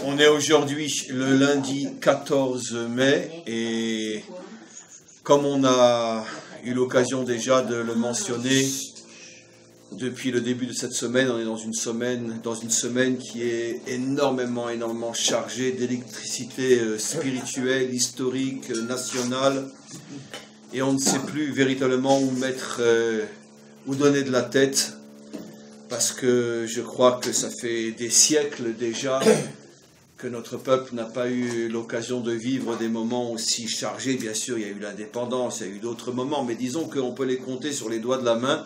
On est aujourd'hui le lundi 14 mai et comme on a eu l'occasion déjà de le mentionner depuis le début de cette semaine, on est dans une semaine qui est énormément chargée d'électricité spirituelle, historique, nationale, et on ne sait plus véritablement où donner de la tête, parce que je crois que ça fait des siècles déjà que notre peuple n'a pas eu l'occasion de vivre des moments aussi chargés. Bien sûr, il y a eu l'indépendance, il y a eu d'autres moments, mais disons qu'on peut les compter sur les doigts de la main.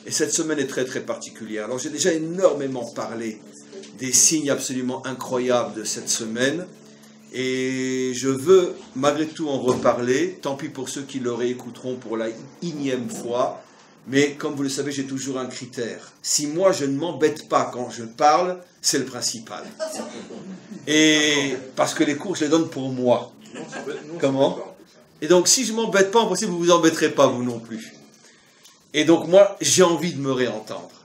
Et cette semaine est très très particulière. Alors j'ai déjà énormément parlé des signes absolument incroyables de cette semaine. Et je veux malgré tout en reparler, tant pis pour ceux qui le réécouteront pour la 1e fois. Mais comme vous le savez, j'ai toujours un critère. Si moi je ne m'embête pas quand je parle, c'est le principal. Et parce que les cours, je les donne pour moi. Comment ? Et donc si je ne m'embête pas, en principe, vous ne vous embêterez pas vous non plus. Et donc moi, j'ai envie de me réentendre.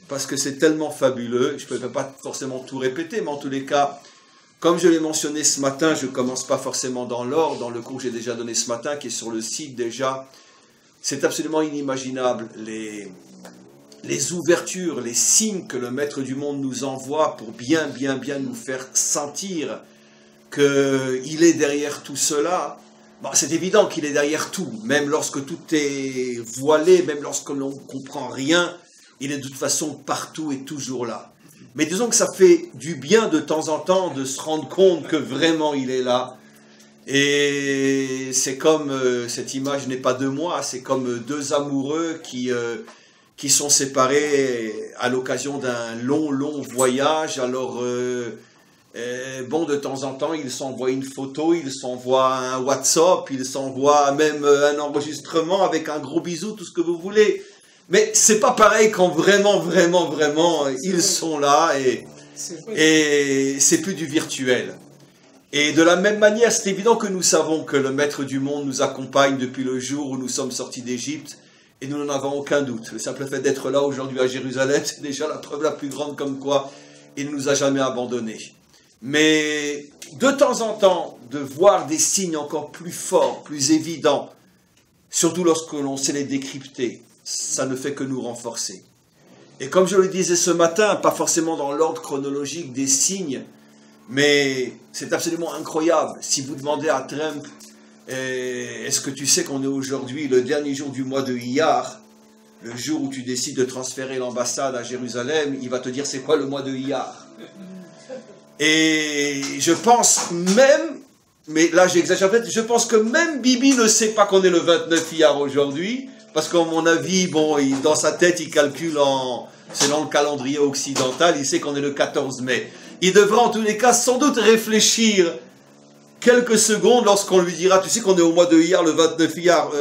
Parce que c'est tellement fabuleux, je ne peux pas forcément tout répéter, mais en tous les cas, comme je l'ai mentionné ce matin, je ne commence pas forcément dans l'ordre, dans le cours que j'ai déjà donné ce matin, qui est sur le site déjà. C'est absolument inimaginable, les ouvertures, les signes que le Maître du Monde nous envoie pour bien nous faire sentir qu'il est derrière tout cela. Bon, c'est évident qu'il est derrière tout, même lorsque tout est voilé, même lorsque l'on ne comprend rien, il est de toute façon partout et toujours là. Mais disons que ça fait du bien de temps en temps de se rendre compte que vraiment il est là. Et c'est comme, cette image n'est pas de moi, c'est comme deux amoureux qui sont séparés à l'occasion d'un long voyage. Alors, de temps en temps, ils s'envoient une photo, ils s'envoient un WhatsApp, ils s'envoient même un enregistrement avec un gros bisou, tout ce que vous voulez. Mais c'est pas pareil quand vraiment, ils sont là et c'est plus du virtuel. Et de la même manière, c'est évident que nous savons que le Maître du Monde nous accompagne depuis le jour où nous sommes sortis d'Égypte et nous n'en avons aucun doute. Le simple fait d'être là aujourd'hui à Jérusalem, c'est déjà la preuve la plus grande comme quoi il ne nous a jamais abandonnés. Mais de temps en temps, de voir des signes encore plus forts, plus évidents, surtout lorsque l'on sait les décrypter, ça ne fait que nous renforcer. Et comme je le disais ce matin, pas forcément dans l'ordre chronologique des signes, mais c'est absolument incroyable. Si vous demandez à Trump, est-ce que tu sais qu'on est aujourd'hui le dernier jour du mois de Iyar, le jour où tu décides de transférer l'ambassade à Jérusalem, il va te dire c'est quoi le mois de Iyar. Et je pense même, mais là j'exagère peut-être, je pense que même Bibi ne sait pas qu'on est le 29 Iyar aujourd'hui, parce qu'à mon avis, dans sa tête, il calcule selon le calendrier occidental, il sait qu'on est le 14 mai. Il devra en tous les cas sans doute réfléchir quelques secondes lorsqu'on lui dira, tu sais qu'on est au mois de Iyar, le 29 Iyar.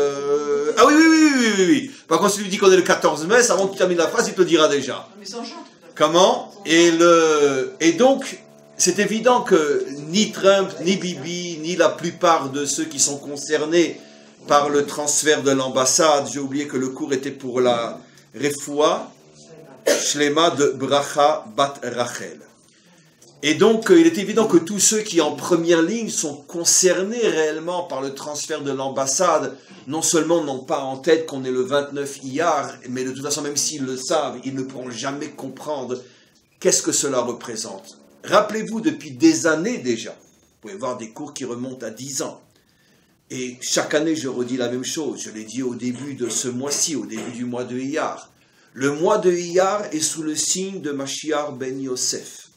Ah oui. Par contre, si tu lui dis qu'on est le 14 mai, avant que tu termines la phrase, il te le dira déjà. Mais sans chante. Comment ? Et donc, c'est évident que ni Trump, ni Bibi, ni la plupart de ceux qui sont concernés par le transfert de l'ambassade, j'ai oublié que le cours était pour la Refoua Shlema de Bracha Bat Rachel. Et donc, il est évident que tous ceux qui, en première ligne, sont concernés réellement par le transfert de l'ambassade, non seulement n'ont pas en tête qu'on est le 29 Iyar, mais de toute façon, même s'ils le savent, ils ne pourront jamais comprendre qu'est-ce que cela représente. Rappelez-vous, depuis des années déjà, vous pouvez voir des cours qui remontent à 10 ans, et chaque année, je redis la même chose, je l'ai dit au début de ce mois-ci, au début du mois de Iyar. Le mois de Iyar est sous le signe de Mashiach ben Yosef,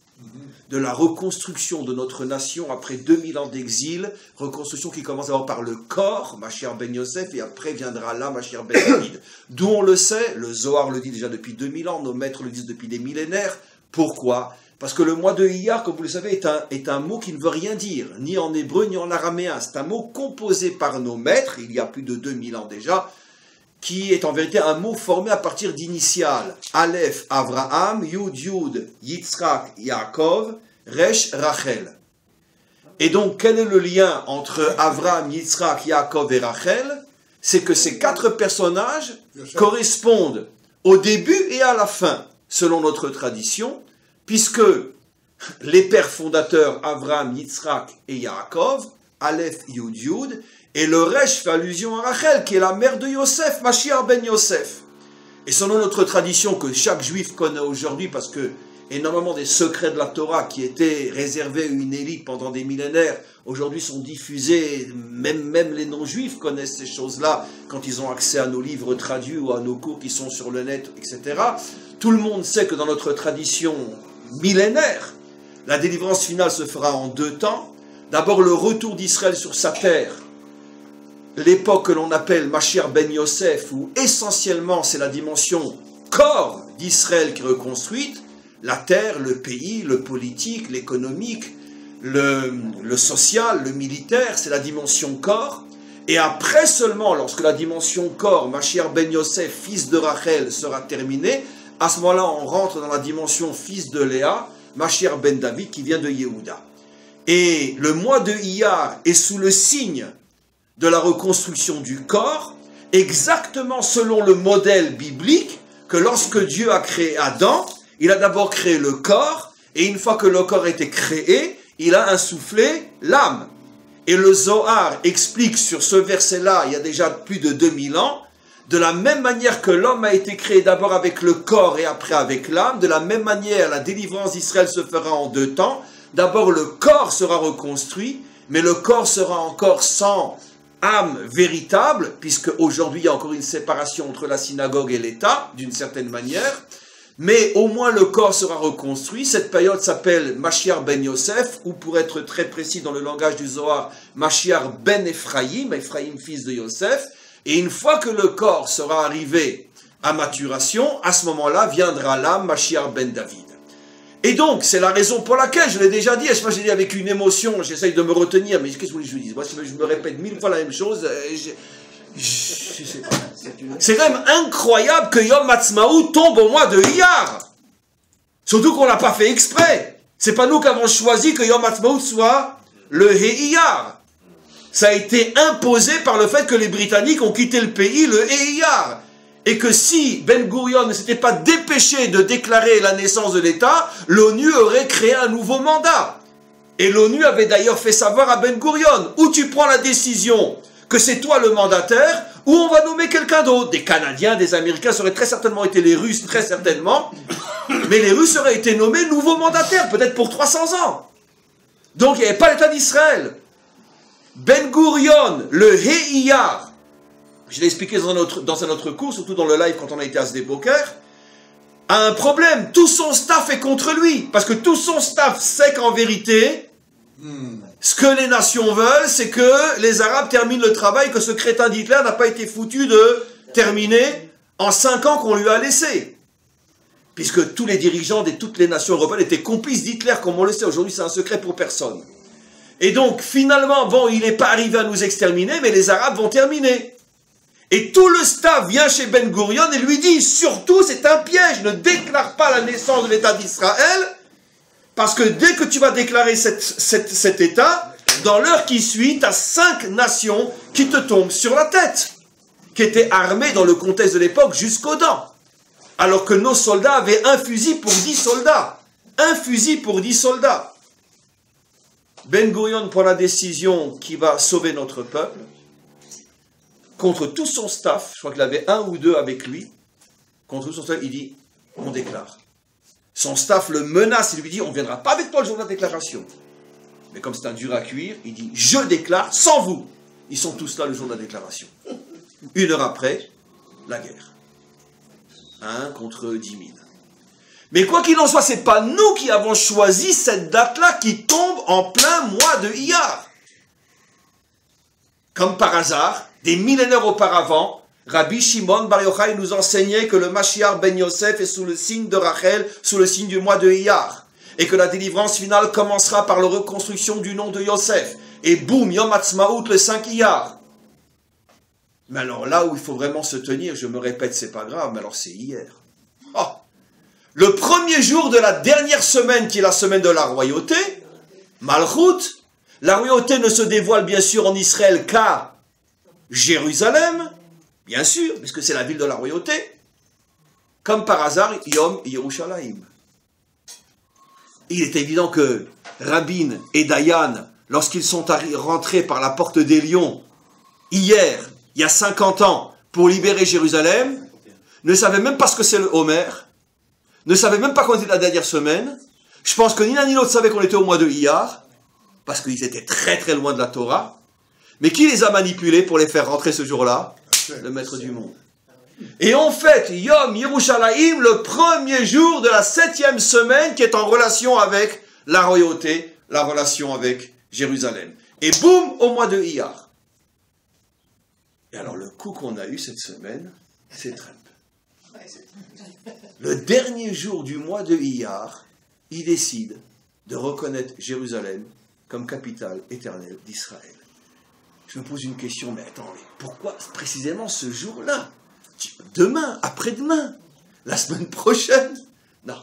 de la reconstruction de notre nation après 2000 ans d'exil, reconstruction qui commence d'abord par le corps, Mashiach ben Yosef, et après viendra là Mashiach ben David. D'où on le sait, le Zohar le dit déjà depuis 2000 ans, nos maîtres le disent depuis des millénaires. Pourquoi ? Parce que le mois de Iyar, comme vous le savez, est un mot qui ne veut rien dire, ni en hébreu, ni en araméen. C'est un mot composé par nos maîtres, il y a plus de 2000 ans déjà, qui est en vérité un mot formé à partir d'initiales. Aleph, Avraham, Yud, Yitzhak, Yaakov, Resh, Rachel. Et donc, quel est le lien entre Avraham, Yitzhak, Yaakov et Rachel ? C'est que ces 4 personnages correspondent au début et à la fin, selon notre tradition, puisque les pères fondateurs Avraham, Yitzhak et Yaakov, Aleph, Yud, Yud, et le Resh fait allusion à Rachel, qui est la mère de Yosef, Mashiach ben Yosef. Et selon notre tradition que chaque juif connaît aujourd'hui, parce que énormément des secrets de la Torah qui étaient réservés à une élite pendant des millénaires, aujourd'hui sont diffusés, même les non-juifs connaissent ces choses-là quand ils ont accès à nos livres traduits ou à nos cours qui sont sur le net, etc. Tout le monde sait que dans notre tradition millénaire, la délivrance finale se fera en 2 temps. D'abord le retour d'Israël sur sa terre, l'époque que l'on appelle Mashiach ben Yosef, où essentiellement c'est la dimension corps d'Israël qui est reconstruite, la terre, le pays, le politique, l'économique, le social, le militaire, c'est la dimension corps. Et après seulement, lorsque la dimension corps, Mashiach ben Yosef, fils de Rachel, sera terminée, à ce moment-là, on rentre dans la dimension fils de Léa, Mashiach ben David, qui vient de Yehuda. Et le mois de Iyar est sous le signe de la reconstruction du corps, exactement selon le modèle biblique que lorsque Dieu a créé Adam, il a d'abord créé le corps, et une fois que le corps a été créé, il a insufflé l'âme. Et le Zohar explique sur ce verset-là, il y a déjà plus de 2000 ans, de la même manière que l'homme a été créé d'abord avec le corps et après avec l'âme, de la même manière la délivrance d'Israël se fera en 2 temps. D'abord le corps sera reconstruit, mais le corps sera encore sans âme véritable, puisque aujourd'hui il y a encore une séparation entre la synagogue et l'État, d'une certaine manière, mais au moins le corps sera reconstruit. Cette période s'appelle Mashiach ben Yosef, ou pour être très précis dans le langage du Zohar, Mashiach ben Ephraïm, Ephraïm fils de Yosef, et une fois que le corps sera arrivé à maturation, à ce moment-là viendra l'âme, Mashiach ben David. Et donc, c'est la raison pour laquelle, je l'ai déjà dit, et moi je l'ai dit avec une émotion, j'essaye de me retenir, mais qu'est-ce que vous voulez que je vous dise? Moi, je me répète 1000 fois la même chose, c'est quand même incroyable que Yom Ha'atzmaut tombe au mois de Iyar. Surtout qu'on l'a pas fait exprès. C'est pas nous qui avons choisi que Yom Ha'atzmaut soit le Iyar. Ça a été imposé par le fait que les Britanniques ont quitté le pays le Iyar. Et que si Ben Gurion ne s'était pas dépêché de déclarer la naissance de l'État, l'ONU aurait créé un nouveau mandat. Et l'ONU avait d'ailleurs fait savoir à Ben Gurion, où tu prends la décision que c'est toi le mandataire, ou on va nommer quelqu'un d'autre. Des Canadiens, des Américains, ça aurait très certainement été les Russes, très certainement. Mais les Russes auraient été nommés nouveaux mandataires, peut-être pour 300 ans. Donc il n'y avait pas l'État d'Israël. Ben Gurion, le Iyar, je l'ai expliqué dans un autre cours, surtout dans le live quand on a été à Sde Boker, a un problème. Tout son staff est contre lui. Parce que tout son staff sait qu'en vérité, ce que les nations veulent, c'est que les Arabes terminent le travail que ce crétin d'Hitler n'a pas été foutu de terminer en 5 ans qu'on lui a laissé. Puisque tous les dirigeants de toutes les nations européennes étaient complices d'Hitler, comme on le sait. Aujourd'hui, c'est un secret pour personne. Et donc, finalement, bon, il n'est pas arrivé à nous exterminer, mais les Arabes vont terminer. Et tout le staff vient chez Ben Gurion et lui dit, surtout, c'est un piège, ne déclare pas la naissance de l'État d'Israël, parce que dès que tu vas déclarer cet État, dans l'heure qui suit, tu as 5 nations qui te tombent sur la tête, qui étaient armées dans le contexte de l'époque jusqu'aux dents. Alors que nos soldats avaient un fusil pour 10 soldats. Un fusil pour 10 soldats. Ben Gurion prend la décision qui va sauver notre peuple. Contre tout son staff, je crois qu'il avait 1 ou 2 avec lui, contre tout son staff, il dit, on déclare. Son staff le menace, il lui dit, on ne viendra pas avec toi le jour de la déclaration. Mais comme c'est un dur à cuire, il dit, je déclare sans vous. Ils sont tous là le jour de la déclaration. 1 heure après, la guerre. 1 contre 10 000. Mais quoi qu'il en soit, ce n'est pas nous qui avons choisi cette date-là qui tombe en plein mois de Iyar. Comme par hasard, des millénaires auparavant, Rabbi Shimon Bar Yochai nous enseignait que le Mashiach ben Yosef est sous le signe de Rachel, sous le signe du mois de Iyar, et que la délivrance finale commencera par la reconstruction du nom de Yosef. Et boum, Yom Ha'atzmaut le 5 Iyar. Mais alors là où il faut vraiment se tenir, je me répète, c'est pas grave, mais alors c'est hier. Oh. Le premier jour de la dernière semaine, qui est la semaine de la royauté, Malchut, la royauté ne se dévoile bien sûr en Israël qu'à Jérusalem, bien sûr, puisque c'est la ville de la royauté, comme par hasard, Yom Yerushalayim. il est évident que Rabin et Dayan, lorsqu'ils sont rentrés par la porte des lions, hier, il y a 50 ans, pour libérer Jérusalem, ne savaient même pas ce que c'est le Homer, ne savaient même pas qu'on était la dernière semaine. Je pense que ni l'un ni l'autre savaient qu'on était au mois de Iyar, parce qu'ils étaient très très loin de la Torah. Mais qui les a manipulés pour les faire rentrer ce jour-là? Le maître du monde. Et en fait, Yom Yerushalayim, le premier jour de la 7e semaine qui est en relation avec la royauté, la relation avec Jérusalem. Et boum, au mois de Iyar. Et alors le coup qu'on a eu cette semaine, c'est Trump. Le dernier jour du mois de Iyar, il décide de reconnaître Jérusalem comme capitale éternelle d'Israël. Je me pose une question, mais attendez, pourquoi précisément ce jour-là? Demain, après-demain, la semaine prochaine? Non.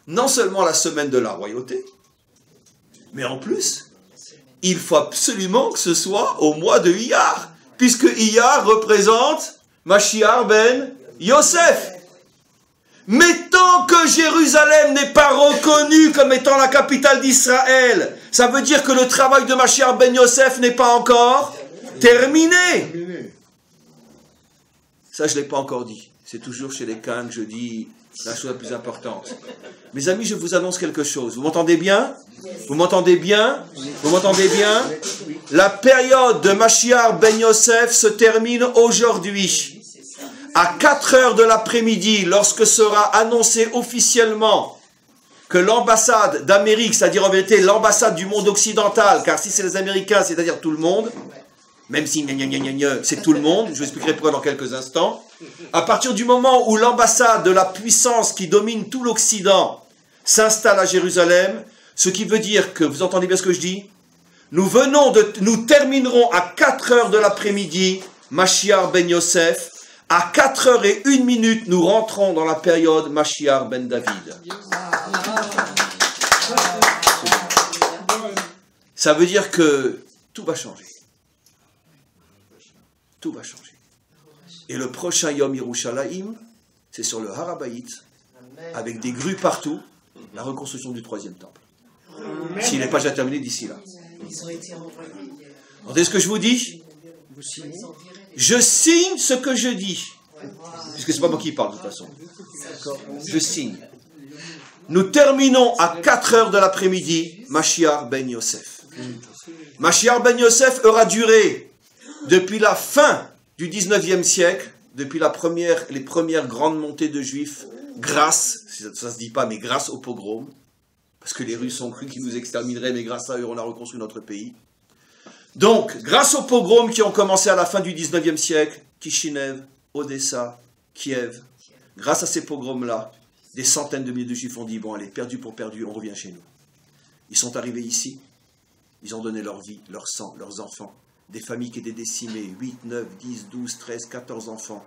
Non seulement la semaine de la royauté, mais en plus, il faut absolument que ce soit au mois de Iyar, puisque Iyar représente Mashiach ben Yosef. Mais tant que Jérusalem n'est pas reconnue comme étant la capitale d'Israël, ça veut dire que le travail de Mashiach ben Yosef n'est pas encore terminé. Ça, je ne l'ai pas encore dit. C'est toujours chez les Kahn que je dis la chose la plus importante. Mes amis, je vous annonce quelque chose. Vous m'entendez bien? Vous m'entendez bien? Vous m'entendez bien? La période de Mashiach ben Yosef se termine aujourd'hui. À 4 heures de l'après-midi, lorsque sera annoncé officiellement que l'ambassade d'Amérique, c'est-à-dire en vérité l'ambassade du monde occidental, car si c'est les Américains, c'est-à-dire tout le monde, même si c'est tout le monde, je vous expliquerai pourquoi dans quelques instants, à partir du moment où l'ambassade de la puissance qui domine tout l'Occident s'installe à Jérusalem, ce qui veut dire que, vous entendez bien ce que je dis, nous terminerons à 4 heures de l'après-midi, Mashiach ben Yosef. À 4h01, nous rentrons dans la période Mashiach ben David. Ça veut dire que tout va changer. Tout va changer. Et le prochain Yom Yerushalayim, c'est sur le Har HaBayit, avec des grues partout, la reconstruction du 3e temple. S'il n'est pas déjà terminé d'ici là. Entendez ce que je vous dis? Je signe ce que je dis. Puisque ce n'est pas moi qui parle de toute façon. Je signe. Nous terminons à 4 heures de l'après-midi, Mashiach ben Yosef. Mashiach ben Yosef aura duré depuis la fin du 19e siècle, depuis les premières grandes montées de Juifs, grâce, ça ne se dit pas, mais grâce au pogrom, parce que les Russes ont cru qu'ils nous extermineraient, mais grâce à eux, on a reconstruit notre pays. Donc, grâce aux pogroms qui ont commencé à la fin du 19e siècle, Kishinev, Odessa, Kiev, grâce à ces pogroms-là, des centaines de milliers de Juifs ont dit, bon allez, perdu pour perdu, on revient chez nous. Ils sont arrivés ici, ils ont donné leur vie, leur sang, leurs enfants, des familles qui étaient décimées, 8, 9, 10, 12, 13, 14 enfants,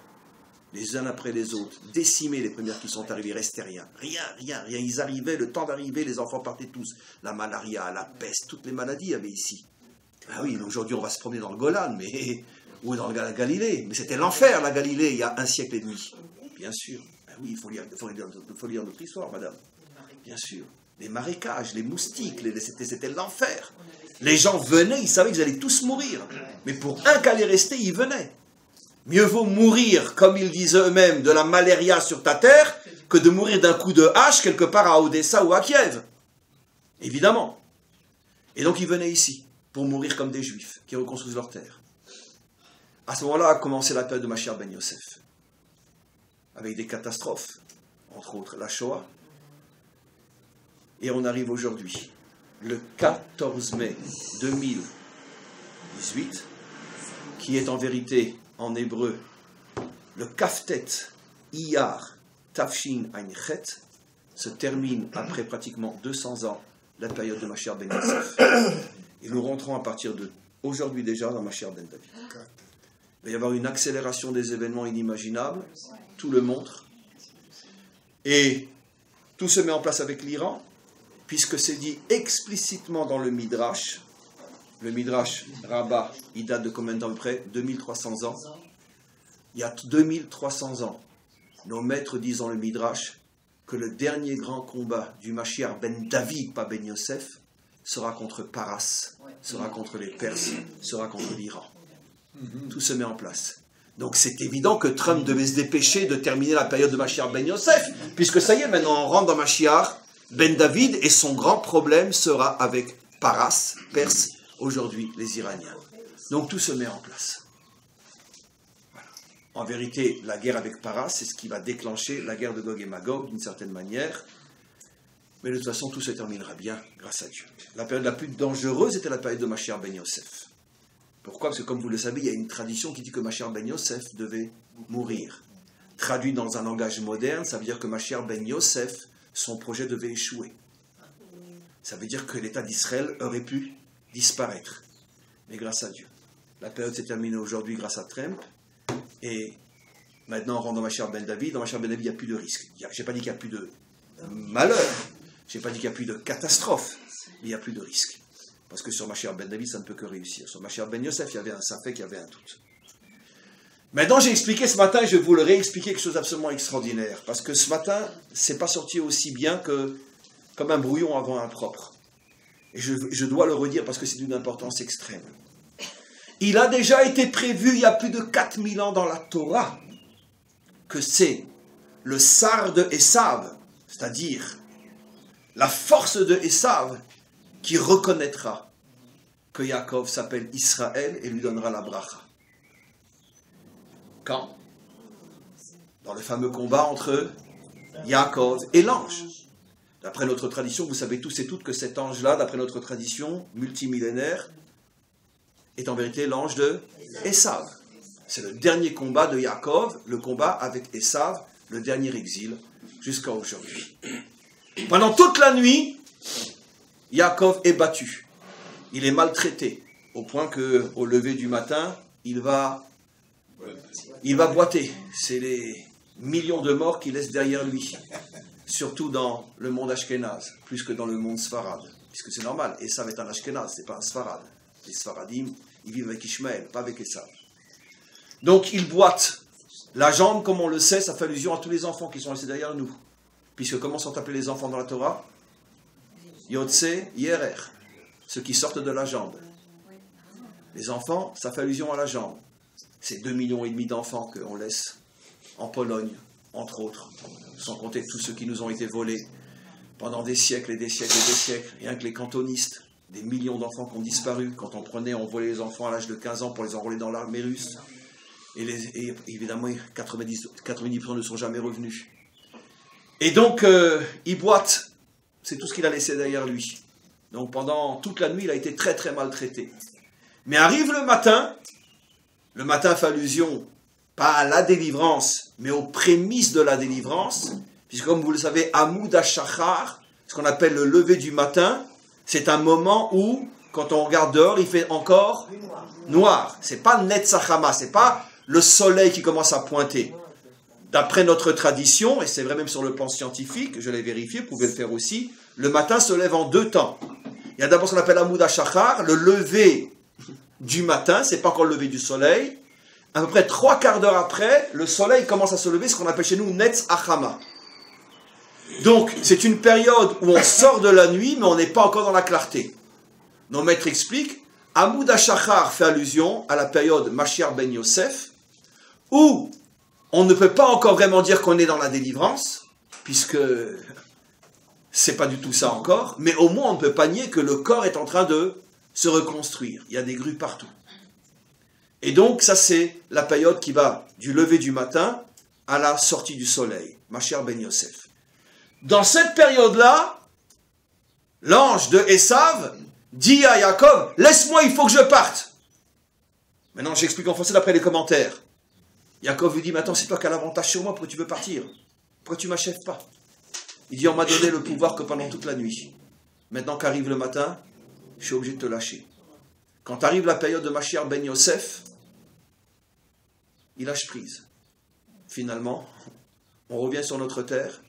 les uns après les autres, décimés les premières qui sont arrivées, il restait rien, ils arrivaient, le temps d'arriver, les enfants partaient tous, la malaria, la peste, toutes les maladies il y avait ici. Ah oui, aujourd'hui on va se promener dans le Golan, ou dans la Galilée. Mais c'était l'enfer, la Galilée, il y a 1 siècle et demi. Bien sûr. Ah oui, il faut lire notre histoire, madame. Bien sûr. Les marécages, les moustiques, c'était l'enfer. Les gens venaient, ils savaient qu'ils allaient tous mourir. Mais pour un qu'allait rester, ils venaient. Mieux vaut mourir, comme ils disaient eux-mêmes, de la malaria sur ta terre, que de mourir d'un coup de hache quelque part à Odessa ou à Kiev. Évidemment. Et donc ils venaient ici, pour mourir comme des Juifs, qui reconstruisent leur terre. À ce moment-là a commencé la période de Mashiach ben Yosef, avec des catastrophes, entre autres la Shoah. Et on arrive aujourd'hui, le 14 mai 2018, qui est en vérité, en hébreu, le Kaftet Iyar Tafshin Ein Chet, se termine après pratiquement 200 ans la période de Mashiach ben Yosef. Et nous rentrons à partir d'aujourd'hui déjà dans Mashiach ben David. Il va y avoir une accélération des événements inimaginables, tout le montre. Et tout se met en place avec l'Iran, puisque c'est dit explicitement dans le Midrash Rabbah, il date de combien de temps à peu près? 2300 ans. Il y a 2300 ans, nos maîtres disent dans le Midrash que le dernier grand combat du Mashiach ben David, pas ben Yosef, sera contre Paras, sera contre les Perses, sera contre l'Iran. Tout se met en place. Donc c'est évident que Trump devait se dépêcher de terminer la période de Mashiach ben Yosef, puisque ça y est, maintenant on rentre dans Mashiach ben David, et son grand problème sera avec Paras, Perse, aujourd'hui les Iraniens. Donc tout se met en place. Voilà. En vérité, la guerre avec Paras, c'est ce qui va déclencher la guerre de Gog et Magog, d'une certaine manière. Mais de toute façon, tout se terminera bien, grâce à Dieu. La période la plus dangereuse était la période de Mashiach ben Yosef. Pourquoi? Parce que comme vous le savez, il y a une tradition qui dit que Mashiach ben Yosef devait mourir. Traduit dans un langage moderne, ça veut dire que Mashiach ben Yosef, son projet devait échouer. Ça veut dire que l'État d'Israël aurait pu disparaître. Mais grâce à Dieu. La période s'est terminée aujourd'hui grâce à Trump. Et maintenant, on rentre dans Mashiach ben David. Dans Mashiach ben David, il n'y a plus de risque. Je n'ai pas dit qu'il n'y a plus de malheur. Je n'ai pas dit qu'il n'y a plus de catastrophe. Mais il n'y a plus de risque. Parce que sur Mashiach ben David, ça ne peut que réussir. Sur Mashiach ben Yosef, il y avait un safek, il y avait un doute. Maintenant, j'ai expliqué ce matin, et je vais vous le réexpliquer, quelque chose d'absolument extraordinaire. Parce que ce matin, c'est pas sorti aussi bien que comme un brouillon avant un propre. Et je dois le redire parce que c'est d'une importance extrême. Il a déjà été prévu, il y a plus de 4000 ans dans la Torah, que c'est le sar de Esav, c'est-à-dire la force de Esav, qui reconnaîtra que Yaakov s'appelle Israël et lui donnera la bracha. Quand? Dans le fameux combat entre Yaakov et l'ange. D'après notre tradition, vous savez tous et toutes que cet ange-là, d'après notre tradition multimillénaire, est en vérité l'ange de Esav. C'est le dernier combat de Yaakov, le combat avec Esav, le dernier exil, jusqu'à aujourd'hui. Pendant toute la nuit, Yaakov est battu. Il est maltraité, au point qu'au lever du matin, il va boiter. C'est les millions de morts qu'il laisse derrière lui. Surtout dans le monde ashkénaze, plus que dans le monde sfarad. Puisque c'est normal, Esav est un ashkénaze, c'est pas un sfarad. Les sfaradim, ils vivent avec Ishmaël, pas avec Esav. Donc il boite. La jambe, comme on le sait, ça fait allusion à tous les enfants qui sont restés derrière nous. Puisque comment sont appelés les enfants dans la Torah? Yotse, Yerer, ceux qui sortent de la jambe. Les enfants, ça fait allusion à la jambe. C'est 2,5 millions d'enfants qu'on laisse en Pologne, entre autres, sans compter tous ceux qui nous ont été volés pendant des siècles et des siècles et des siècles. Rien que les cantonistes, des millions d'enfants qui ont disparu. Quand on volait les enfants à l'âge de 15 ans pour les enrôler dans l'armée russe. Et évidemment, 90% ne sont jamais revenus. Et donc, il boite. C'est tout ce qu'il a laissé derrière lui. Donc pendant toute la nuit, il a été très très maltraité. Mais arrive le matin fait allusion, pas à la délivrance, mais aux prémices de la délivrance, puisque comme vous le savez, Hamoud HaShachar, ce qu'on appelle le lever du matin, c'est un moment où, quand on regarde dehors, il fait encore noir. C'est pas Netzachama, c'est pas le soleil qui commence à pointer. D'après notre tradition, et c'est vrai même sur le plan scientifique, je l'ai vérifié, vous pouvez le faire aussi, le matin se lève en 2 temps. Il y a d'abord ce qu'on appelle Hamoud HaShachar, le lever du matin, c'est pas encore le lever du soleil. À peu près 3/4 d'heure après, le soleil commence à se lever, ce qu'on appelle chez nous Netzachama. Donc, c'est une période où on sort de la nuit, mais on n'est pas encore dans la clarté. Nos maîtres expliquent, Hamoud HaShachar fait allusion à la période Mashiach ben Yosef, où on ne peut pas encore vraiment dire qu'on est dans la délivrance, puisque c'est pas du tout ça encore, mais au moins on ne peut pas nier que le corps est en train de se reconstruire. Il y a des grues partout. Et donc, ça c'est la période qui va du lever du matin à la sortie du soleil. Mashiach ben Yosef. Dans cette période-là, l'ange de Esav dit à Yaakov, laisse-moi, il faut que je parte. Maintenant, j'explique en français d'après les commentaires. Yaakov lui dit, mais attends, c'est toi qui as l'avantage sur moi, pourquoi tu veux partir? Pourquoi tu ne m'achèves pas? Il dit, on m'a donné le pouvoir que pendant toute la nuit. Maintenant qu'arrive le matin, je suis obligé de te lâcher. Quand arrive la période de Mashiach ben Yosef, il lâche prise. Finalement, on revient sur notre terre,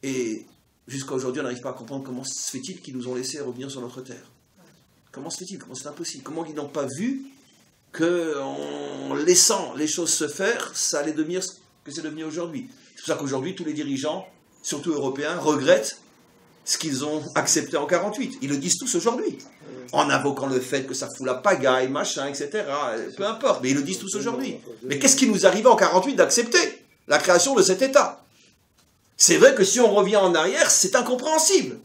et jusqu'à aujourd'hui, on n'arrive pas à comprendre comment se fait-il qu'ils nous ont laissé revenir sur notre terre. Comment se fait-il? Comment c'est impossible? Comment ils n'ont pas vu qu'en laissant les choses se faire, ça allait devenir ce que c'est devenu aujourd'hui? C'est pour ça qu'aujourd'hui, tous les dirigeants surtout européens, regrettent ce qu'ils ont accepté en 48. Ils le disent tous aujourd'hui, en invoquant le fait que ça fout la pagaille, machin, etc. Peu importe, mais ils le disent tous aujourd'hui. Mais qu'est-ce qui nous arrivait en 48 d'accepter la création de cet État? C'est vrai que si on revient en arrière, c'est incompréhensible.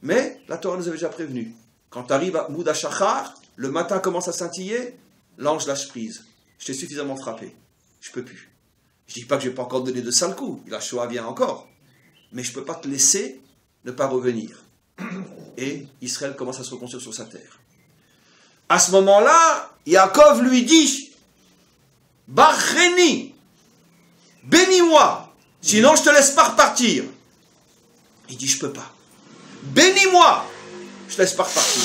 Mais la Torah nous avait déjà prévenu. Quand tu arrives à Mouda Shachar, le matin commence à scintiller, l'ange lâche prise. Je t'ai suffisamment frappé. Je peux plus. Je dis pas que je vais pas encore donner de sales coups. La Shoah vient encore. Mais je peux pas te laisser ne pas revenir. Et Israël commence à se reconstruire sur sa terre. À ce moment-là, Yaakov lui dit, Barcheni, bénis-moi, sinon je te laisse pas repartir. Il dit, je peux pas. Bénis-moi, je te laisse pas repartir.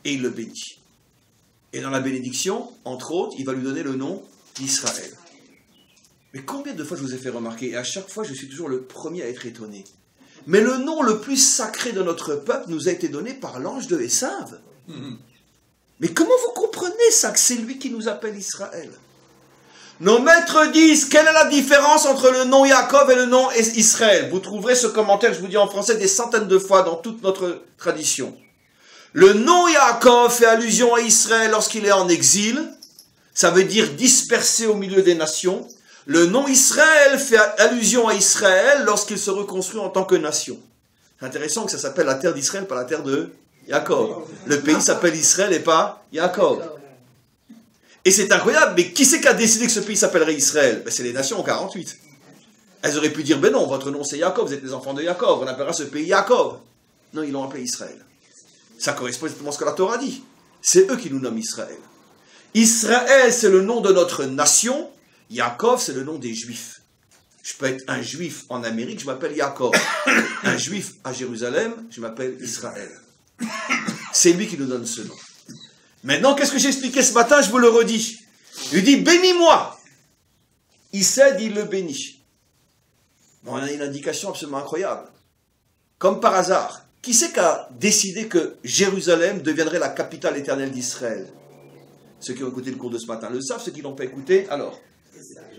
Et il le bénit. Et dans la bénédiction, entre autres, il va lui donner le nom d'Israël. Mais combien de fois je vous ai fait remarquer, et à chaque fois je suis toujours le premier à être étonné. Mais le nom le plus sacré de notre peuple nous a été donné par l'ange de Esav. Mais comment vous comprenez ça, que c'est lui qui nous appelle Israël? Nos maîtres disent, quelle est la différence entre le nom Yaakov et le nom Israël? Vous trouverez ce commentaire, je vous dis en français, des centaines de fois dans toute notre tradition. Le nom Yaakov fait allusion à Israël lorsqu'il est en exil, ça veut dire dispersé au milieu des nations. Le nom Israël fait allusion à Israël lorsqu'il se reconstruit en tant que nation. C'est intéressant que ça s'appelle la terre d'Israël, pas la terre de Yaakov. Le pays s'appelle Israël et pas Yaakov. Et c'est incroyable, mais qui c'est qui a décidé que ce pays s'appellerait Israël? Ben, c'est les nations en 48. Elles auraient pu dire, ben non, votre nom c'est Yaakov, vous êtes les enfants de Yaakov, on appellera ce pays Yaakov. Non, ils l'ont appelé Israël. Ça correspond exactement à ce que la Torah dit. C'est eux qui nous nomment Israël. Israël, c'est le nom de notre nation. Yaakov, c'est le nom des Juifs. Je peux être un Juif en Amérique, je m'appelle Yaakov. Un Juif à Jérusalem, je m'appelle Israël. C'est lui qui nous donne ce nom. Maintenant, qu'est-ce que j'ai expliqué ce matin? Je vous le redis. Il lui dit, bénis-moi. Il cède, il le bénit. Bon, on a une indication absolument incroyable. Comme par hasard, qui c'est qui a décidé que Jérusalem deviendrait la capitale éternelle d'Israël? Ceux qui ont écouté le cours de ce matin le savent, ceux qui ne l'ont pas écouté, alors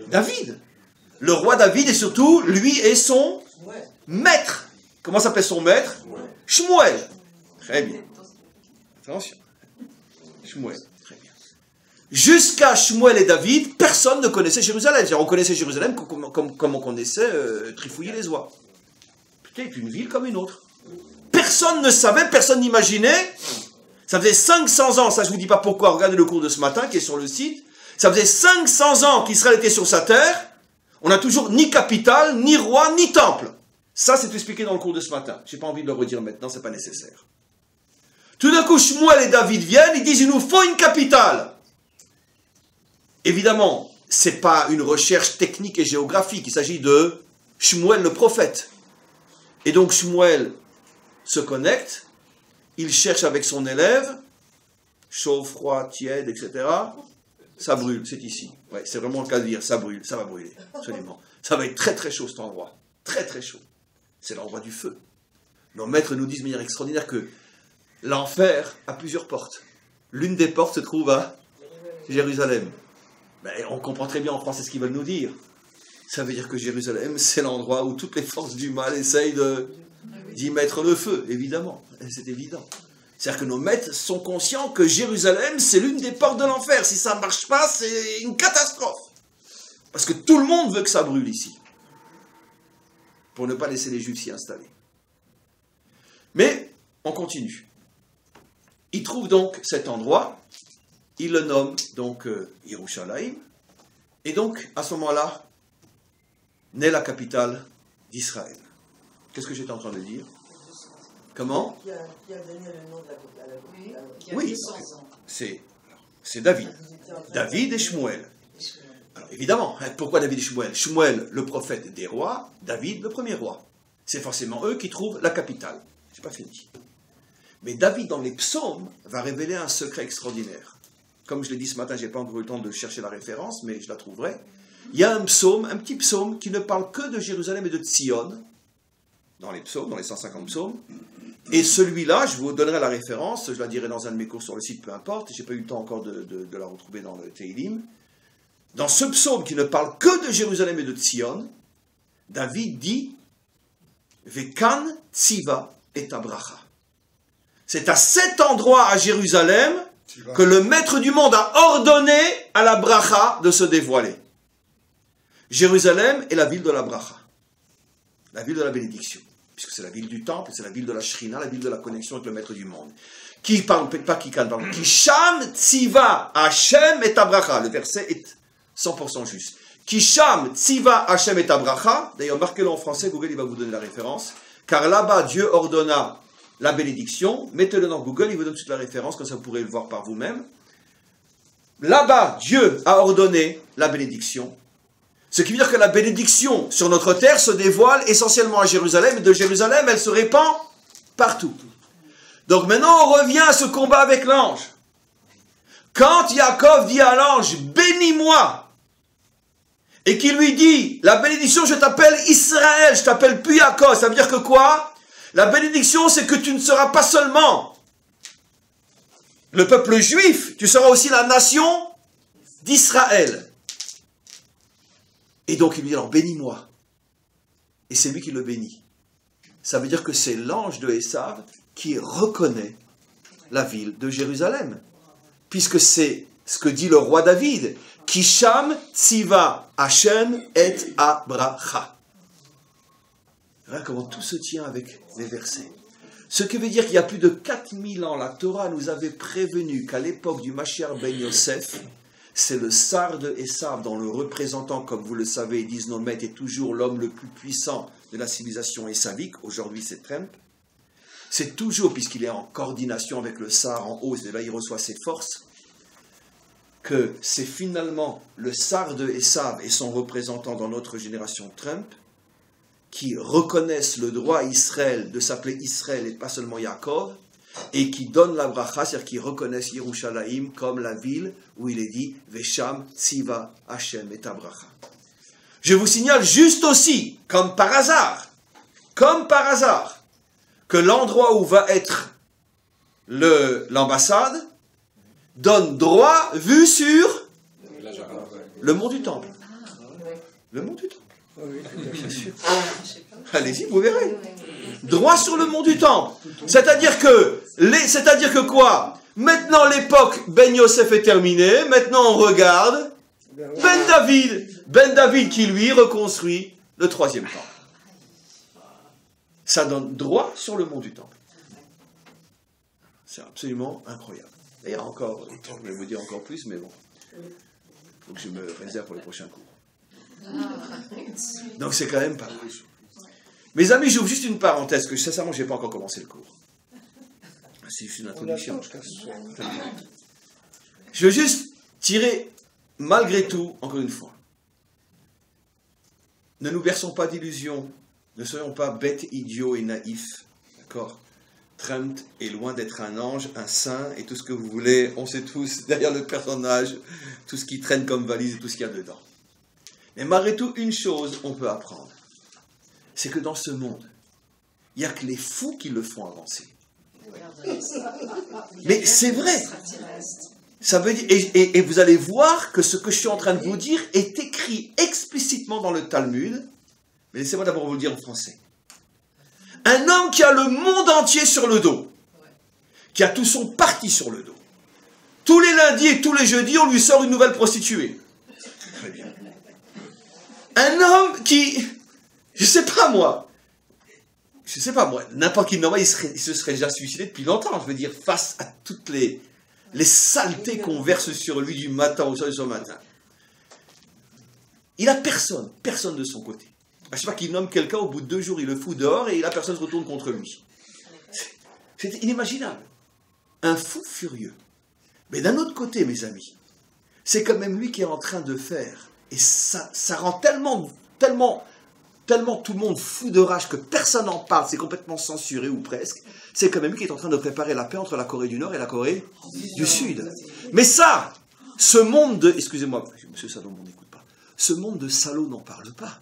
David. Le roi David, et surtout, lui est son maître. Comment s'appelle son maître? Shmuel. Très bien. Attention. Shmuel. Très bien. Jusqu'à Shmuel et David, personne ne connaissait Jérusalem. On connaissait Jérusalem comme on connaissait Trifouilly-les-Oies. Peut-être une ville comme une autre. Personne ne savait, personne n'imaginait. Ça faisait 500 ans, ça je ne vous dis pas pourquoi, regardez le cours de ce matin qui est sur le site. Ça faisait 500 ans qu'Israël était sur sa terre. On n'a toujours ni capitale, ni roi, ni temple. Ça, c'est expliqué dans le cours de ce matin. Je n'ai pas envie de le redire maintenant, ce n'est pas nécessaire. Tout d'un coup, Shmuel et David viennent, ils disent, il nous faut une capitale. Évidemment, ce n'est pas une recherche technique et géographique, il s'agit de Shmuel le prophète. Et donc Shmuel se connecte, il cherche avec son élève, chaud, froid, tiède, etc. Ça brûle, c'est ici. Ouais, c'est vraiment le cas de dire, ça brûle, ça va brûler, absolument. Ça va être très très chaud cet endroit, très très chaud. C'est l'endroit du feu. Nos maîtres nous disent de manière extraordinaire que l'enfer a plusieurs portes. L'une des portes se trouve à Jérusalem. Mais on comprend très bien en français ce qu'ils veulent nous dire. Ça veut dire que Jérusalem, c'est l'endroit où toutes les forces du mal essayent d'y mettre le feu, évidemment. C'est évident. C'est-à-dire que nos maîtres sont conscients que Jérusalem, c'est l'une des portes de l'enfer. Si ça ne marche pas, c'est une catastrophe. Parce que tout le monde veut que ça brûle ici. Pour ne pas laisser les Juifs s'y installer. Mais, on continue. Il trouve donc cet endroit, il le nomme donc Yerushalayim, et donc, à ce moment-là, naît la capitale d'Israël. Qu'est-ce que j'étais en train de dire? Comment? Qui a donné le nom de la capitale? Oui, c'est David. David et Shmuel. Alors évidemment, pourquoi David et Shmuel? Shmuel, le prophète des rois, David, le premier roi. C'est forcément eux qui trouvent la capitale. C'est pas fini. Mais David, dans les psaumes, va révéler un secret extraordinaire. Comme je l'ai dit ce matin, je n'ai pas encore eu le temps de chercher la référence, mais je la trouverai. Il y a un psaume, un petit psaume, qui ne parle que de Jérusalem et de Tzion, dans les psaumes, dans les 150 psaumes. Et celui-là, je vous donnerai la référence, je la dirai dans un de mes cours sur le site, peu importe, je n'ai pas eu le temps encore de la retrouver dans le Teilim. Dans ce psaume qui ne parle que de Jérusalem et de Tzion, David dit Vekan Tziva et Abracha. C'est à cet endroit à Jérusalem que le maître du monde a ordonné à la bracha de se dévoiler. Jérusalem est la ville de la bracha, la ville de la bénédiction, puisque c'est la ville du temple, c'est la ville de la shrina, la ville de la connexion avec le maître du monde. Qui parle, pas qui calme, pardon. Qui sham tziva Hashem et abracha. Le verset est 100% juste. Qui sham tziva Hashem et abracha. D'ailleurs, marquez-le en français, Google il va vous donner la référence. Car là-bas, Dieu ordonna la bénédiction. Mettez-le dans Google, il vous donne toute la référence, comme ça vous pourrez le voir par vous-même. Là-bas, Dieu a ordonné la bénédiction. Ce qui veut dire que la bénédiction sur notre terre se dévoile essentiellement à Jérusalem, et de Jérusalem, elle se répand partout. Donc maintenant, on revient à ce combat avec l'ange. Quand Yaakov dit à l'ange, bénis-moi, et qu'il lui dit, la bénédiction, je t'appelle Israël, je t'appelle plus Yaakov, ça veut dire que quoi? La bénédiction, c'est que tu ne seras pas seulement le peuple juif, tu seras aussi la nation d'Israël. Et donc il lui dit, alors bénis-moi. Et c'est lui qui le bénit. Ça veut dire que c'est l'ange de Esav qui reconnaît la ville de Jérusalem. Puisque c'est ce que dit le roi David. Kisham tziva Hashem et abracha. Voilà comment tout se tient avec les versets. Ce qui veut dire qu'il y a plus de 4000 ans, la Torah nous avait prévenu qu'à l'époque du Mashiach ben Yosef, c'est le sar de Esav, dont le représentant, comme vous le savez, disent nos maîtres, est toujours l'homme le plus puissant de la civilisation esavique. Aujourd'hui, c'est Trump. C'est toujours, puisqu'il est en coordination avec le sar en haut, et là il reçoit ses forces, que c'est finalement le sar de Esav et son représentant dans notre génération Trump qui reconnaissent le droit à Israël de s'appeler Israël et pas seulement Yaakov, et qui donnent la bracha, c'est-à-dire qui reconnaissent Yerushalayim comme la ville où il est dit Vesham Tziva Hashem et Abracha. Je vous signale juste aussi, comme par hasard, que l'endroit où va être l'ambassade donne droit, vue sur le mont du Temple. Le mont du Temple. Bien sûr. Allez-y, vous verrez. Droit sur le mont du Temple. C'est-à-dire que quoi? Maintenant l'époque Ben Yosef est terminée, maintenant on regarde Ben David qui lui reconstruit le troisième temple. Ça donne droit sur le mont du Temple. C'est absolument incroyable. D'ailleurs encore, je vais vous dire encore plus, mais bon, il faut que je me réserve pour les prochains cours. Donc c'est quand même pas mal. Mes amis, j'ouvre juste une parenthèse, que sincèrement, je n'ai pas encore commencé le cours. C'est juste une introduction. Je veux juste tirer, malgré tout, encore une fois, ne nous berçons pas d'illusions, ne soyons pas bêtes, idiots et naïfs, d'accord? Trump est loin d'être un ange, un saint, et tout ce que vous voulez, on sait tous, derrière le personnage, tout ce qui traîne comme valise et tout ce qu'il y a dedans. Mais malgré tout, une chose, on peut apprendre. C'est que dans ce monde, il n'y a que les fous qui le font avancer. Mais c'est vrai. Ça veut dire, et vous allez voir que ce que je suis en train de vous dire est écrit explicitement dans le Talmud. Mais laissez-moi d'abord vous le dire en français. Un homme qui a le monde entier sur le dos, qui a tout son parti sur le dos. Tous les lundis et tous les jeudis, on lui sort une nouvelle prostituée. Très bien. Un homme qui... Je sais pas moi, n'importe qui normal, il se serait déjà suicidé depuis longtemps, je veux dire, face à toutes les saletés qu'on verse sur lui du matin au soir du matin. Il n'a personne de son côté. À chaque fois qu'il nomme quelqu'un, au bout de 2 jours, il le fout dehors et la personne se retourne contre lui. C'est inimaginable. Un fou furieux. Mais d'un autre côté, mes amis, c'est quand même lui qui est en train de faire, et ça rend tellement tout le monde fou de rage que personne n'en parle, c'est complètement censuré ou presque, c'est quand même lui qui est en train de préparer la paix entre la Corée du Nord et la Corée du Sud. Mais ça, ce monde de... Excusez-moi, monsieur Salomon n'écoute pas. Ce monde de salauds n'en parle pas.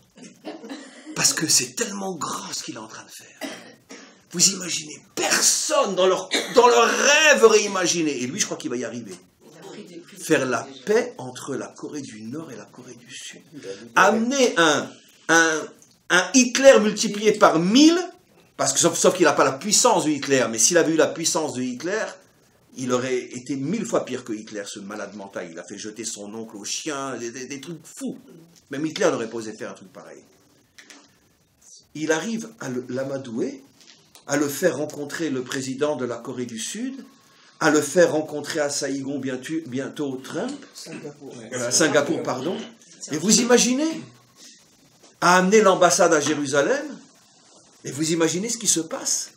Parce que c'est tellement grand ce qu'il est en train de faire. Vous imaginez, personne dans leur rêve aurait imaginé, et lui je crois qu'il va y arriver, faire la paix entre la Corée du Nord et la Corée du Sud. Amener un Hitler multiplié par 1000, parce que sauf qu'il n'a pas la puissance de Hitler, mais s'il avait eu la puissance de Hitler, il aurait été 1000 fois pire que Hitler, ce malade mental. Il a fait jeter son oncle au chien, des trucs fous. Même Hitler n'aurait pas osé faire un truc pareil. Il arrive à l'amadouer, à le faire rencontrer le président de la Corée du Sud, à le faire rencontrer à Saïgon bientôt Trump, Singapour, pardon. Et vous imaginez, à amener l'ambassade à Jérusalem, et vous imaginez ce qui se passe.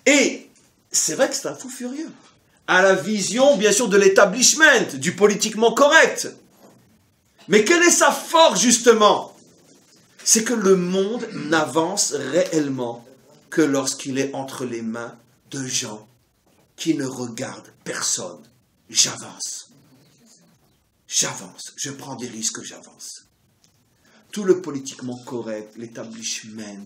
Et c'est vrai que c'est un fou furieux, à la vision, bien sûr, de l'établissement, du politiquement correct. Mais quelle est sa force, justement? C'est que le monde n'avance réellement que lorsqu'il est entre les mains de gens qui ne regardent personne. J'avance. J'avance. Je prends des risques, j'avance. Tout le politiquement correct, l'établissement,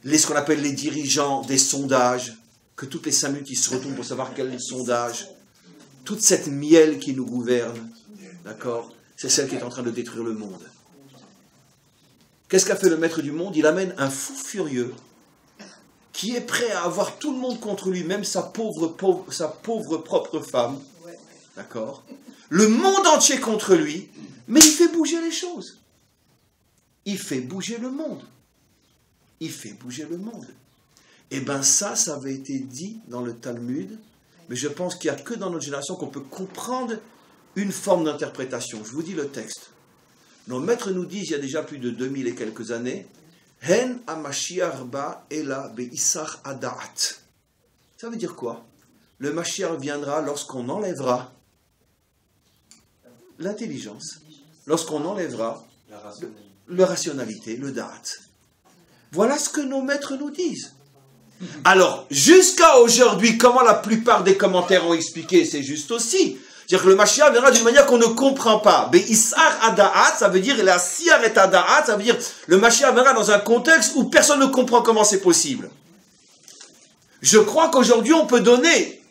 ce qu'on appelle les dirigeants des sondages, que toutes les 5 minutes ils se retournent pour savoir quel est le sondage, toute cette miel qui nous gouverne, d'accord, c'est celle qui est en train de détruire le monde. Qu'est-ce qu'a fait le maître du monde? Il amène un fou furieux qui est prêt à avoir tout le monde contre lui, même sa pauvre propre femme, d'accord, le monde entier contre lui, mais il fait bouger les choses. Il fait bouger le monde. Il fait bouger le monde. Eh bien ça avait été dit dans le Talmud, mais je pense qu'il n'y a que dans notre génération qu'on peut comprendre une forme d'interprétation. Je vous dis le texte. Nos maîtres nous disent, il y a déjà plus de 2000 et quelques années, Hen ha-Mashiach ba ela be'isach ada'at. Ça veut dire quoi? Le Mashiach viendra lorsqu'on enlèvera l'intelligence, lorsqu'on enlèvera la rationalité, le da'at. Voilà ce que nos maîtres nous disent. Alors, jusqu'à aujourd'hui, comment la plupart des commentaires ont expliqué, c'est juste aussi. C'est-à-dire que le Mashiach viendra d'une manière qu'on ne comprend pas. Be'isar ada'at, ça veut dire, la siar et ada'at, ça veut dire, le Mashiach viendra dans un contexte où personne ne comprend comment c'est possible. Je crois qu'aujourd'hui, on peut donner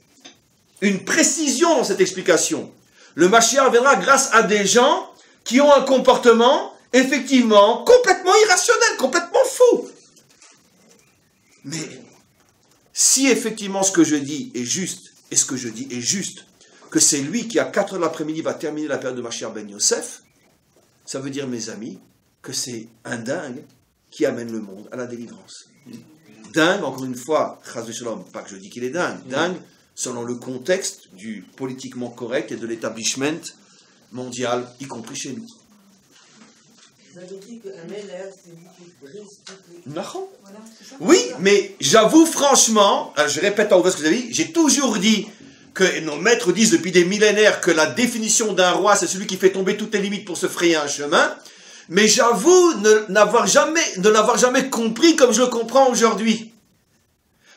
une précision dans cette explication. Le Mashiach viendra grâce à des gens qui ont un comportement, effectivement, complètement irrationnel, complètement fou. Mais, si effectivement ce que je dis est juste, et ce que je dis est juste, que c'est lui qui à 4 heures de l'après-midi va terminer la période de Mashiach ben Yosef, ça veut dire, mes amis, que c'est un dingue qui amène le monde à la délivrance. Dingue, encore une fois, chas v'shalom, pas que je dis qu'il est dingue, dingue selon le contexte du politiquement correct et de l'établissement mondial, y compris chez nous. Vous avez dit qu'un Meller, c'est lui qui brise toutes les... Non. Oui, mais j'avoue franchement, je répète à vous ce que vous avez dit, j'ai toujours dit que nos maîtres disent depuis des millénaires que la définition d'un roi, c'est celui qui fait tomber toutes les limites pour se frayer un chemin, mais j'avoue ne l'avoir jamais compris comme je le comprends aujourd'hui.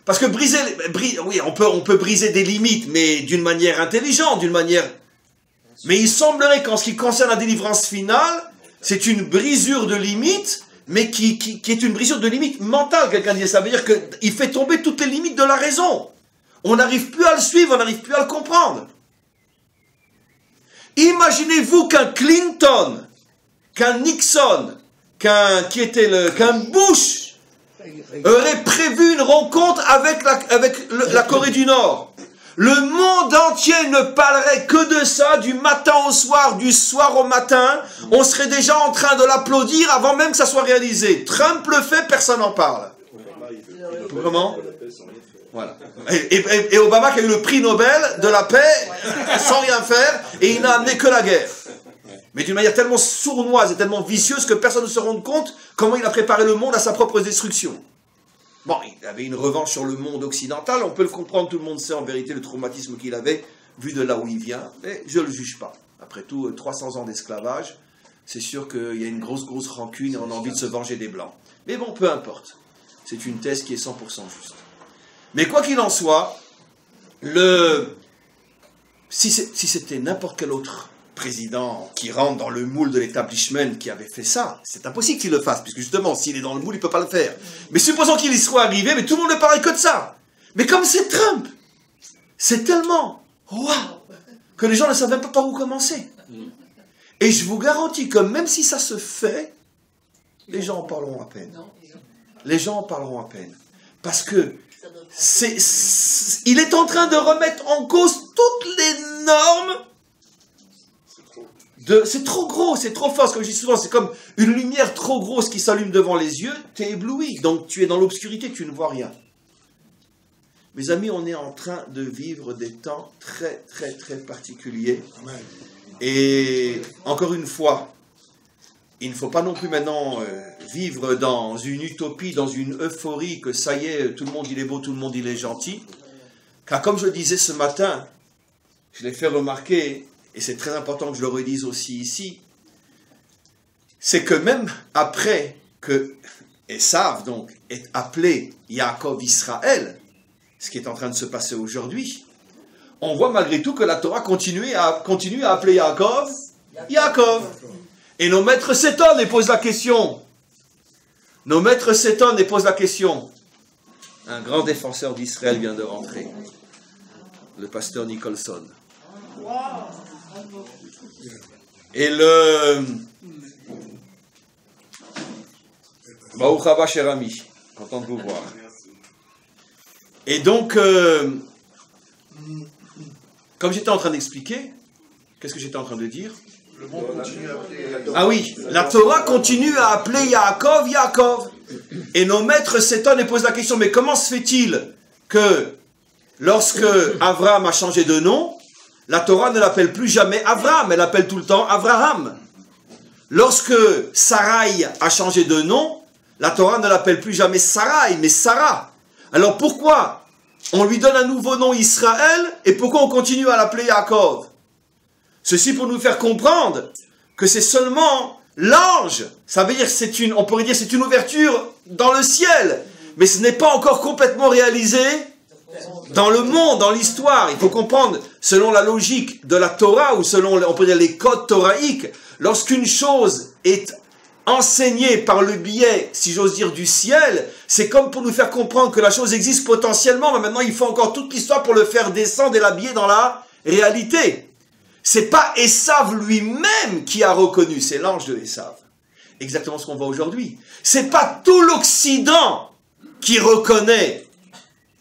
Parce que oui, on peut briser des limites, mais d'une manière intelligente, d'une manière... Mais il semblerait qu'en ce qui concerne la délivrance finale, c'est une brisure de limite, mais qui est une brisure de limite mentale, quelqu'un dit. Ça veut dire qu'il fait tomber toutes les limites de la raison. On n'arrive plus à le suivre, on n'arrive plus à le comprendre. Imaginez-vous qu'un Clinton, qu'un Nixon, qu'un Bush aurait prévu une rencontre avec la Corée du Nord. Le monde entier ne parlerait que de ça du matin au soir, du soir au matin. On serait déjà en train de l'applaudir avant même que ça soit réalisé. Trump le fait, personne n'en parle. Comment? Voilà. Et Obama qui a eu le prix Nobel de la paix sans rien faire et il n'a amené que la guerre. Mais d'une manière tellement sournoise et tellement vicieuse que personne ne se rend compte comment il a préparé le monde à sa propre destruction. Bon, il avait une revanche sur le monde occidental, on peut le comprendre, tout le monde sait en vérité le traumatisme qu'il avait, vu de là où il vient, mais je ne le juge pas. Après tout, 300 ans d'esclavage, c'est sûr qu'il y a une grosse rancune et on a envie de se venger des Blancs. Mais bon, peu importe. C'est une thèse qui est 100% juste. Mais quoi qu'il en soit, si c'était n'importe quel autre président qui rentre dans le moule de l'établissement qui avait fait ça, c'est impossible qu'il le fasse, puisque justement, s'il est dans le moule, il ne peut pas le faire. Mais supposons qu'il y soit arrivé, mais tout le monde ne parlait que de ça. Mais comme c'est Trump, c'est tellement waouh que les gens ne savent même pas par où commencer. Et je vous garantis que même si ça se fait, les gens en parleront à peine. Les gens en parleront à peine. Parce que il est en train de remettre en cause toutes les normes. C'est trop gros, c'est trop fort. Ce que je dis souvent, c'est comme une lumière trop grosse qui s'allume devant les yeux, tu es ébloui. Donc tu es dans l'obscurité, tu ne vois rien. Mes amis, on est en train de vivre des temps très, très, très particuliers. Et encore une fois, il ne faut pas non plus maintenant vivre dans une utopie, dans une euphorie que ça y est, tout le monde il est beau, tout le monde il est gentil. Car comme je le disais ce matin, je l'ai fait remarquer, et c'est très important que je le redise aussi ici, c'est que même après que Esav donc est appelé Yaakov Israël, ce qui est en train de se passer aujourd'hui, on voit malgré tout que la Torah continue à appeler Yaakov Yaakov. Et nos maîtres s'étonnent et posent la question. Nos maîtres s'étonnent et posent la question. Un grand défenseur d'Israël vient de rentrer. Le pasteur Nicholson. Et Baruch haba cher ami. Content de vous voir. Et donc, comme j'étais en train d'expliquer, qu'est-ce que j'étais en train de dire? Le monde continue à appeler la Torah. Ah oui, la Torah continue à appeler Yaakov, Yaakov. Et nos maîtres s'étonnent et posent la question, mais comment se fait-il que lorsque Abraham a changé de nom, la Torah ne l'appelle plus jamais Abraham, elle l'appelle tout le temps Abraham. Lorsque Sarai a changé de nom, la Torah ne l'appelle plus jamais Sarai, mais Sarah. Alors pourquoi on lui donne un nouveau nom Israël et pourquoi on continue à l'appeler Yaakov? Ceci pour nous faire comprendre que c'est seulement l'ange. Ça veut dire on pourrait dire c'est une ouverture dans le ciel, mais ce n'est pas encore complètement réalisé dans le monde, dans l'histoire. Il faut comprendre, selon la logique de la Torah ou selon, on pourrait dire, les codes toraïques, lorsqu'une chose est enseignée par le biais, si j'ose dire, du ciel, c'est comme pour nous faire comprendre que la chose existe potentiellement, mais maintenant il faut encore toute l'histoire pour le faire descendre et l'habiller dans la réalité. C'est pas Esav lui-même qui a reconnu, c'est l'ange de Esav. Exactement ce qu'on voit aujourd'hui. C'est pas tout l'Occident qui reconnaît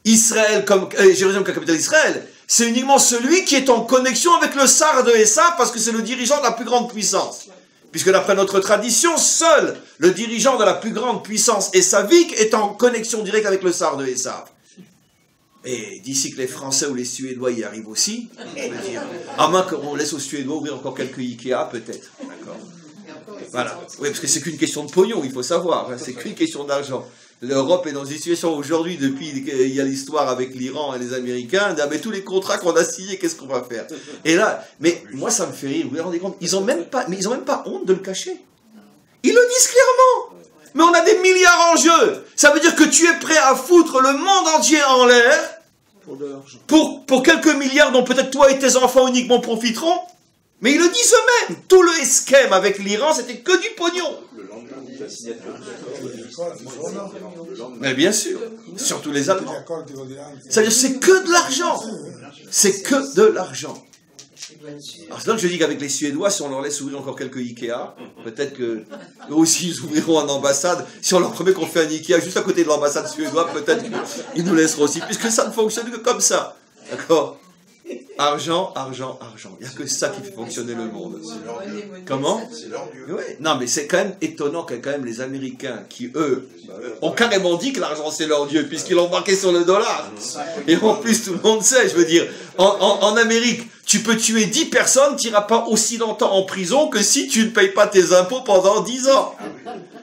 Israël comme Jérusalem comme capitale d'Israël. C'est uniquement celui qui est en connexion avec le Sar de Esav parce que c'est le dirigeant de la plus grande puissance. Puisque d'après notre tradition, seul le dirigeant de la plus grande puissance esavique est en connexion directe avec le Sar de Esav. Et d'ici que les Français ou les Suédois y arrivent aussi, je veux dire, à moins qu'on laisse aux Suédois ouvrir encore quelques Ikea, peut-être. D'accord. Voilà. Oui, parce que c'est qu'une question de pognon, il faut savoir. Hein, c'est qu'une question d'argent. L'Europe est dans une situation aujourd'hui, depuis qu'il y a l'histoire avec l'Iran et les Américains, mais tous les contrats qu'on a signés, qu'est-ce qu'on va faire? Et là, mais moi ça me fait rire, vous vous rendez compte, ils n'ont même pas honte de le cacher. Ils le disent clairement. Mais on a des milliards en jeu. Ça veut dire que tu es prêt à foutre le monde entier en l'air pour quelques milliards dont peut-être toi et tes enfants uniquement profiteront. Mais ils le disent eux-mêmes. Tout le esquème avec l'Iran, c'était que du pognon. Mais bien sûr, surtout les Allemands. C'est-à-dire c'est que de l'argent. C'est que de l'argent. Alors c'est donc que je dis qu'avec les Suédois, si on leur laisse ouvrir encore quelques Ikea, peut-être que eux aussi ils ouvriront une ambassade. Si on leur promet qu'on fait un Ikea juste à côté de l'ambassade suédoise, peut-être qu'ils nous laisseront aussi, puisque ça ne fonctionne que comme ça. D'accord? Argent, argent, argent. Il n'y a que ça qui fait fonctionner le monde. Comment? C'est leur Dieu. Oui. Non, mais c'est quand même étonnant que quand même les Américains, qui eux, ont carrément dit que l'argent c'est leur Dieu, puisqu'ils l'ont marqué sur le dollar. Et en plus, tout le monde sait, je veux dire, en Amérique, tu peux tuer 10 personnes, tu n'iras pas aussi longtemps en prison que si tu ne payes pas tes impôts pendant 10 ans.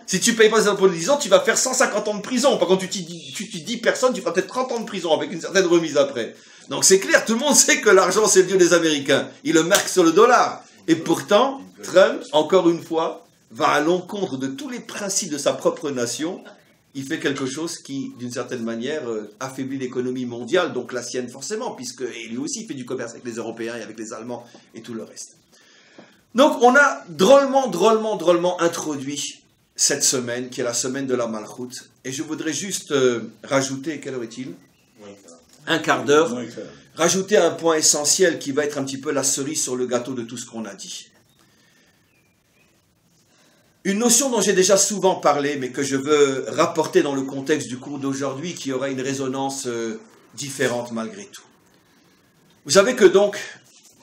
Si tu ne payes pas tes impôts pendant 10 ans, tu vas faire 150 ans de prison. Par contre, tu tues 10 personnes, tu feras peut-être 30 ans de prison avec une certaine remise après. Donc c'est clair, tout le monde sait que l'argent c'est le Dieu des Américains. Il le marque sur le dollar. Et pourtant, Trump, encore une fois, va à l'encontre de tous les principes de sa propre nation. Il fait quelque chose qui, d'une certaine manière, affaiblit l'économie mondiale, donc la sienne forcément, puisque et lui aussi fait du commerce avec les Européens et avec les Allemands et tout le reste. Donc on a drôlement introduit cette semaine, qui est la semaine de la Malchout. Et je voudrais juste rajouter, quelle heure est-il ? Un quart d'heure. Rajouter un point essentiel qui va être un petit peu la cerise sur le gâteau de tout ce qu'on a dit. Une notion dont j'ai déjà souvent parlé, mais que je veux rapporter dans le contexte du cours d'aujourd'hui, qui aura une résonance différente malgré tout. Vous savez que donc,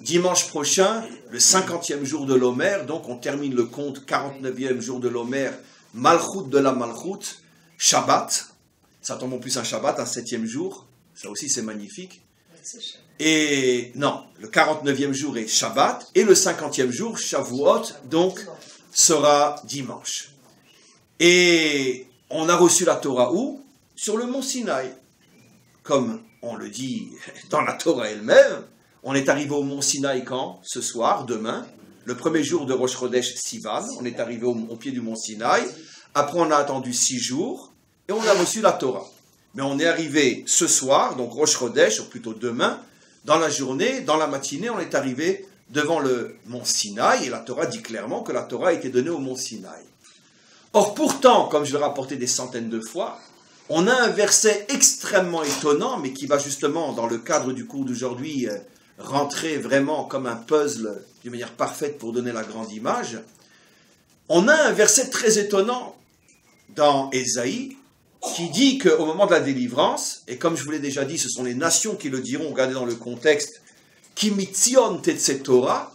dimanche prochain, le 50e jour de l'Omer, donc on termine le compte, 49e jour de l'Omer, Malchut de la Malchut, Shabbat, ça tombe en plus un Shabbat, un 7e jour, ça aussi c'est magnifique. Et non, le 49e jour est Shabbat, et le 50e jour, Shavuot, donc sera dimanche. Et on a reçu la Torah où? Sur le mont Sinaï. Comme on le dit dans la Torah elle-même, on est arrivé au mont Sinaï quand? Ce soir, demain, le premier jour de Rosh Chodesh Sivan, on est arrivé au pied du mont Sinaï, après on a attendu 6 jours, et on a reçu la Torah. Mais on est arrivé ce soir, donc Rosh Chodesh, ou plutôt demain, dans la journée, dans la matinée, on est arrivé devant le mont Sinaï, et la Torah dit clairement que la Torah a été donnée au mont Sinaï. Or pourtant, comme je l'ai rapporté des centaines de fois, on a un verset extrêmement étonnant, mais qui va justement, dans le cadre du cours d'aujourd'hui, rentrer vraiment comme un puzzle d'une manière parfaite pour donner la grande image. On a un verset très étonnant dans Ésaïe, qui dit qu'au moment de la délivrance, et comme je vous l'ai déjà dit, ce sont les nations qui le diront, regardez dans le contexte, Ki mitzion tetze Torah,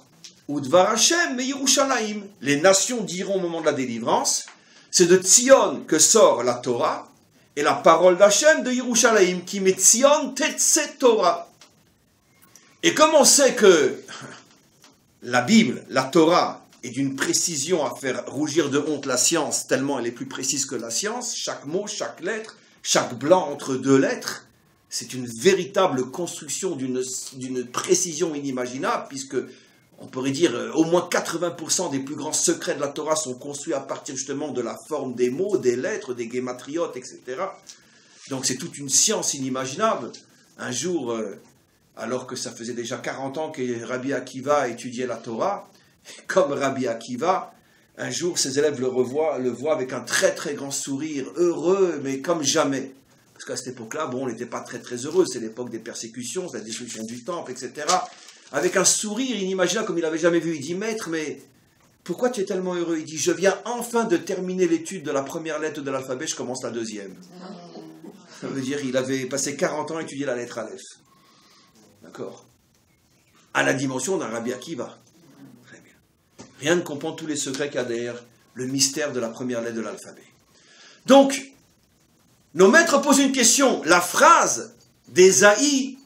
udvar Hashem me Yerushalayim. Les nations diront au moment de la délivrance, c'est de Tzion que sort la Torah, et la parole d'Hachem de Yerushalayim, Ki mitzion tetze Torah. Et comme on sait que la Bible, la Torah, est d'une précision à faire rougir de honte la science, tellement elle est plus précise que la science, chaque mot, chaque lettre, chaque blanc entre deux lettres, c'est une véritable construction d'une précision inimaginable, puisque on pourrait dire au moins 80% des plus grands secrets de la Torah sont construits à partir justement de la forme des mots, des lettres, des guématriotes, etc. Donc c'est toute une science inimaginable. Un jour, alors que ça faisait déjà 40 ans que Rabbi Akiva étudiait la Torah, comme Rabbi Akiva, un jour ses élèves le voient avec un très très grand sourire, heureux, mais comme jamais. Parce qu'à cette époque-là, bon, on n'était pas très très heureux, c'est l'époque des persécutions, c'est la destruction du temple, etc. Avec un sourire inimaginable comme il n'avait jamais vu. Il dit, maître, mais pourquoi tu es tellement heureux? Il dit, je viens enfin de terminer l'étude de la première lettre de l'alphabet, je commence la deuxième. Ça veut dire qu'il avait passé 40 ans à étudier la lettre Aleph. D'accord? À la dimension d'un Rabbi Akiva. Très bien. Rien ne comprend tous les secrets qu'il y a derrière le mystère de la première lettre de l'alphabet. Donc, nos maîtres posent une question. La phrase d'Ésaïe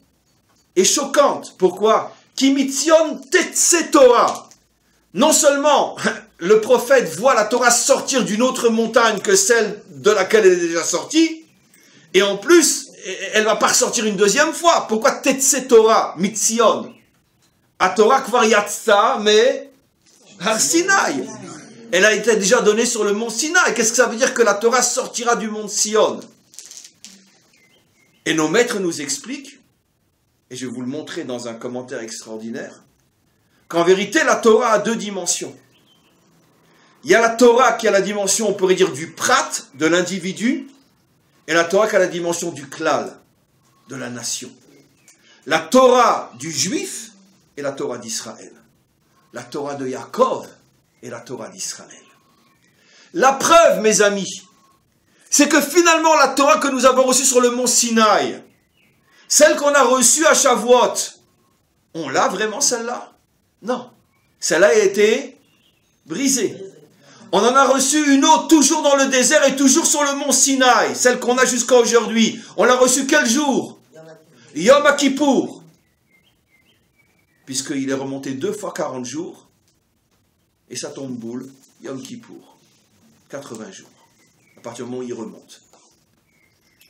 est choquante. Pourquoi? Ki mitzion tetze Torah. Non seulement le prophète voit la Torah sortir d'une autre montagne que celle de laquelle elle est déjà sortie, et en plus, elle ne va pas ressortir une deuxième fois. Pourquoi tetze Torah, mitzion? A Torah kvar yatsa, mais Har Sinaï. Elle a été déjà donnée sur le mont Sinaï. Qu'est-ce que ça veut dire que la Torah sortira du mont Sion? Et nos maîtres nous expliquent, et je vais vous le montrer dans un commentaire extraordinaire, qu'en vérité, la Torah a deux dimensions. Il y a la Torah qui a la dimension, on pourrait dire, du prat, de l'individu, et la Torah qui a la dimension du klal, de la nation. La Torah du juif et la Torah d'Israël. La Torah de Yaakov et la Torah d'Israël. La preuve, mes amis, c'est que finalement la Torah que nous avons reçue sur le mont Sinaï, celle qu'on a reçue à Shavuot, on l'a vraiment celle-là? Non. Celle-là a été brisée. On en a reçu une autre toujours dans le désert et toujours sur le mont Sinaï, celle qu'on a jusqu'à aujourd'hui. On l'a reçue quel jour? Yom Kippour. Puisqu'il est remonté 2 fois 40 jours, et ça tombe boule, Yom Kippour. 80 jours. À partir du moment où il remonte.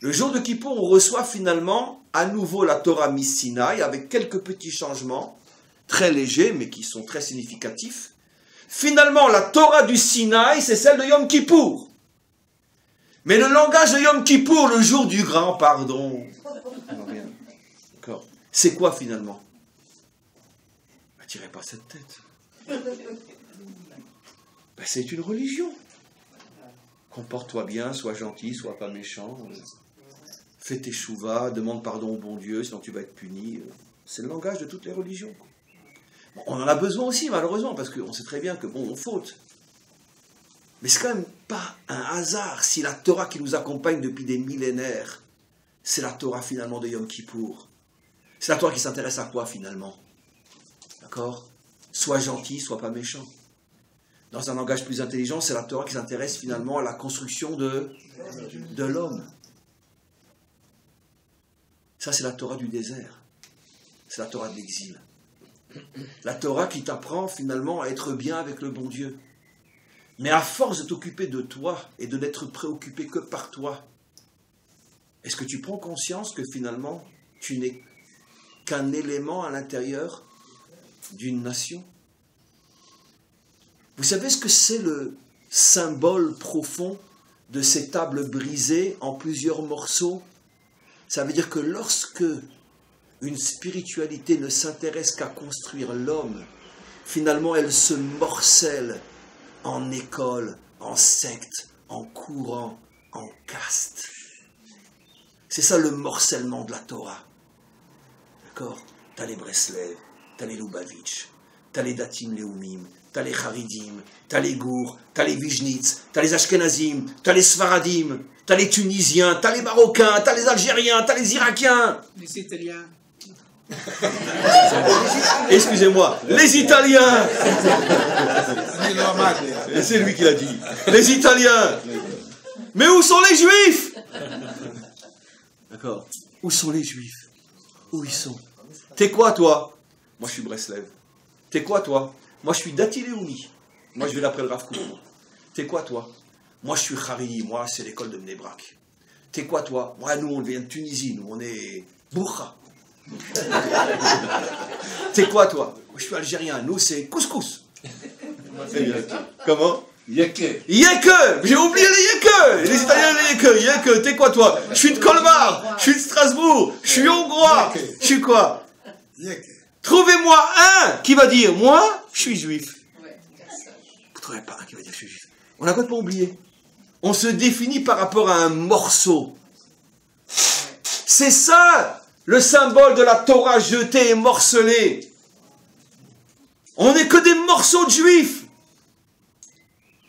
Le jour de Kippour, on reçoit finalement à nouveau la Torah Sinaï avec quelques petits changements, très légers, mais qui sont très significatifs. Finalement, la Torah du Sinaï, c'est celle de Yom Kippour. Mais le langage de Yom Kippour, le jour du grand pardon, d'accord, c'est quoi finalement? Tirez pas cette tête. Ben, c'est une religion. Comporte-toi bien, sois gentil, sois pas méchant. Fais tes chouvas, demande pardon au bon Dieu, sinon tu vas être puni. C'est le langage de toutes les religions. On en a besoin aussi, malheureusement, parce qu'on sait très bien que, bon, on faute. Mais c'est quand même pas un hasard si la Torah qui nous accompagne depuis des millénaires, c'est la Torah finalement de Yom Kippour. C'est la Torah qui s'intéresse à quoi finalement? D'accord? Sois gentil, sois pas méchant. Dans un langage plus intelligent, c'est la Torah qui s'intéresse finalement à la construction de l'homme. Ça, c'est la Torah du désert. C'est la Torah de l'exil. La Torah qui t'apprend finalement à être bien avec le bon Dieu. Mais à force de t'occuper de toi et de n'être préoccupé que par toi, est-ce que tu prends conscience que finalement, tu n'es qu'un élément à l'intérieur d'une nation? Vous savez ce que c'est le symbole profond de ces tables brisées en plusieurs morceaux? Ça veut dire que lorsque une spiritualité ne s'intéresse qu'à construire l'homme, finalement elle se morcelle en école, en secte, en courant, en caste. C'est ça le morcellement de la Torah. D'accord? T'as les Breslev, t'as les Lubavitch, t'as les Datim Leumim, t'as les Haridim, t'as les Gour, t'as les Vijnitz, t'as les Ashkenazim, t'as les Sfaradim, t'as les Tunisiens, t'as les Marocains, t'as les Algériens, t'as les Irakiens. Les Italiens. Excusez-moi, les Italiens. Et c'est lui qui l'a dit. Les Italiens. Mais où sont les Juifs? D'accord. Où sont les Juifs? Où ils sont? T'es quoi, toi? Moi, je suis Breslev. T'es quoi, toi? Moi, je suis Dati Leumi. Moi, je vais d'après le Rav Kook. T'es quoi, toi? Moi, je suis Hariri. Moi, c'est l'école de Bnei Brak. T'es quoi, toi? Moi, nous, on vient de Tunisie. Nous, on est Bourra. T'es quoi, toi? Moi, je suis algérien. Nous, c'est couscous. Comment? Yeke. Yeke. J'ai oublié les Yeke. Les Italiens, les Yeke. Yeke. T'es quoi, toi? Je suis de Colmar. Je suis de Strasbourg. Je suis hongrois. Je suis quoi? Yeke. Trouvez-moi un qui va dire, moi, je suis juif. Vous ne trouvez pas un qui va dire, je suis juif. On n'a pas oublié. On se définit par rapport à un morceau. C'est ça, le symbole de la Torah jetée et morcelée. On n'est que des morceaux de juifs.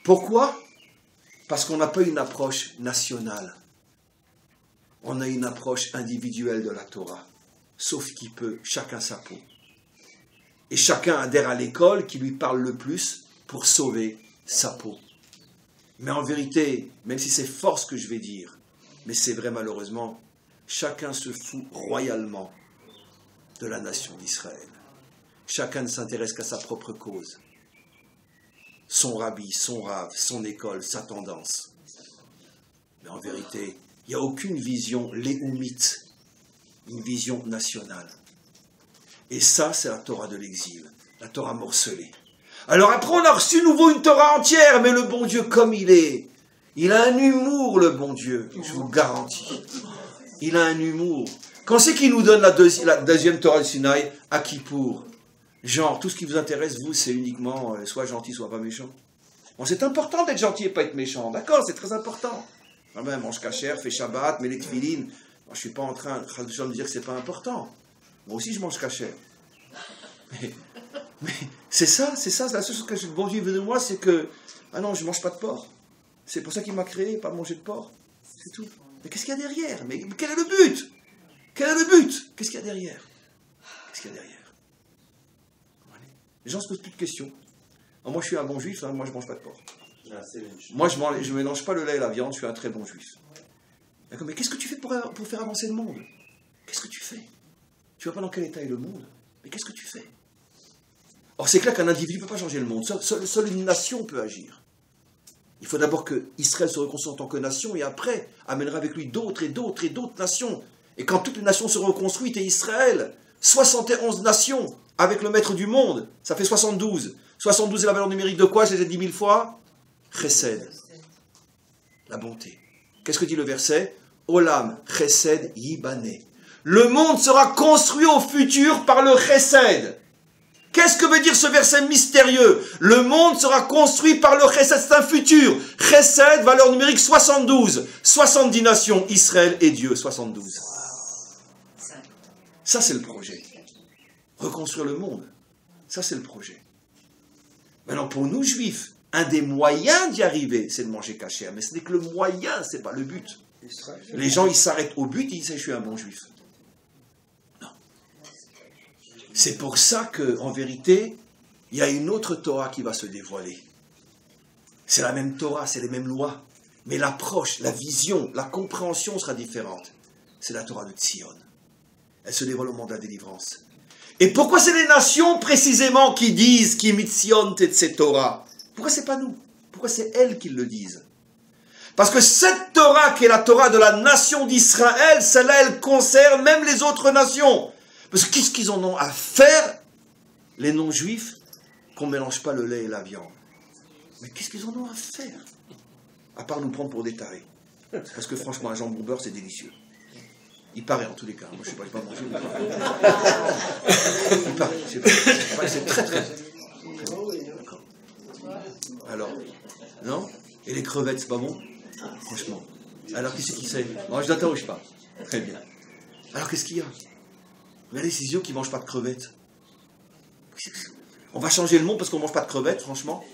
Pourquoi? Parce qu'on n'a pas une approche nationale. On a une approche individuelle de la Torah. Sauf qui peut, chacun sa peau. Et chacun adhère à l'école qui lui parle le plus pour sauver sa peau. Mais en vérité, même si c'est fort ce que je vais dire, mais c'est vrai malheureusement, chacun se fout royalement de la nation d'Israël. Chacun ne s'intéresse qu'à sa propre cause. Son rabbi, son rave, son école, sa tendance. Mais en vérité, il n'y a aucune vision léoumite, une vision nationale. Et ça, c'est la Torah de l'exil, la Torah morcelée. Alors après, on a reçu nouveau une Torah entière, mais le bon Dieu, comme il est, il a un humour, le bon Dieu, je vous garantis. Il a un humour. Quand c'est qu'il nous donne la deuxième Torah de Sinaï, à Kippour? Genre, tout ce qui vous intéresse, vous, c'est uniquement soit gentil, soit pas méchant. Bon, c'est important d'être gentil et pas être méchant, d'accord, c'est très important. Quand même, mange kasher, fais Shabbat, mets les tefilines. Moi, je ne suis pas en train de dire que c'est pas important. Moi aussi, je mange kasher. Mais c'est ça, la seule chose que le bon Dieu veut de moi, c'est que, ah non, je ne mange pas de porc. C'est pour ça qu'il m'a créé, pas manger de porc. C'est tout. Mais qu'est-ce qu'il y a derrière? Mais quel est le but? Quel est le but? Qu'est-ce qu'il y a derrière? Qu'est-ce qu'il y a derrière? Les gens se posent plus de questions. Alors moi, je suis un bon juif, hein, moi, je ne mange pas de porc. Moi, je ne mélange pas le lait et la viande, je suis un très bon juif. D'accord, mais qu'est-ce que tu fais pour faire avancer le monde? Qu'est-ce que tu fais? Tu ne vois pas dans quel état est le monde, mais qu'est-ce que tu fais? Or, c'est clair qu'un individu ne peut pas changer le monde. Seule une nation peut agir. Il faut d'abord que Israël se reconstruise en tant que nation et après amènera avec lui d'autres et d'autres et d'autres nations. Et quand toutes les nations seront reconstruites et Israël, 71 nations avec le maître du monde, ça fait 72. 72 est la valeur numérique de quoi? Je l'ai dit 1000 fois. Chesed. La bonté. Qu'est-ce que dit le verset? Olam Chesed Yibane. Le monde sera construit au futur par le Chesed. Qu'est-ce que veut dire ce verset mystérieux? Le monde sera construit par le Chesed, c'est un futur. Chesed, valeur numérique 72. 70 nations, Israël et Dieu, 72. Ça, c'est le projet. Reconstruire le monde. Ça, c'est le projet. Maintenant, pour nous, juifs, Un des moyens d'y arriver, c'est de manger cachère. Mais ce n'est que le moyen, ce n'est pas le but. Les gens, ils s'arrêtent au but, ils disent « je suis un bon juif ». Non. C'est pour ça qu'en vérité, il y a une autre Torah qui va se dévoiler. C'est la même Torah, c'est les mêmes lois. Mais l'approche, la vision, la compréhension sera différente. C'est la Torah de Tzion. Elle se dévoile au moment de la délivrance. Et pourquoi c'est les nations précisément qui disent « Ki mitzion tetze Torah » ? Pourquoi c'est pas nous? Pourquoi c'est elles qui le disent? Parce que cette Torah qui est la Torah de la nation d'Israël, celle-là, elle concerne même les autres nations. Parce que qu'est-ce qu'ils en ont à faire, les non-juifs, qu'on ne mélange pas le lait et la viande? Mais qu'est-ce qu'ils en ont à faire? À part nous prendre pour des tarés. Parce que franchement, un jambon beurre, c'est délicieux. Il paraît en tous les cas. Moi, je ne sais pas, je n'ai pas mangé. Il paraît, je sais pas, c'est très très bon. D'accord. Alors, non? Et les crevettes, c'est pas bon? Franchement. Alors, qui c'est qui sait? Moi, je n'interroge pas. Très bien. Alors, qu'est-ce qu'il y a? Regardez ces yeux qui ne mangent pas de crevettes. On va changer le monde parce qu'on ne mange pas de crevettes, franchement.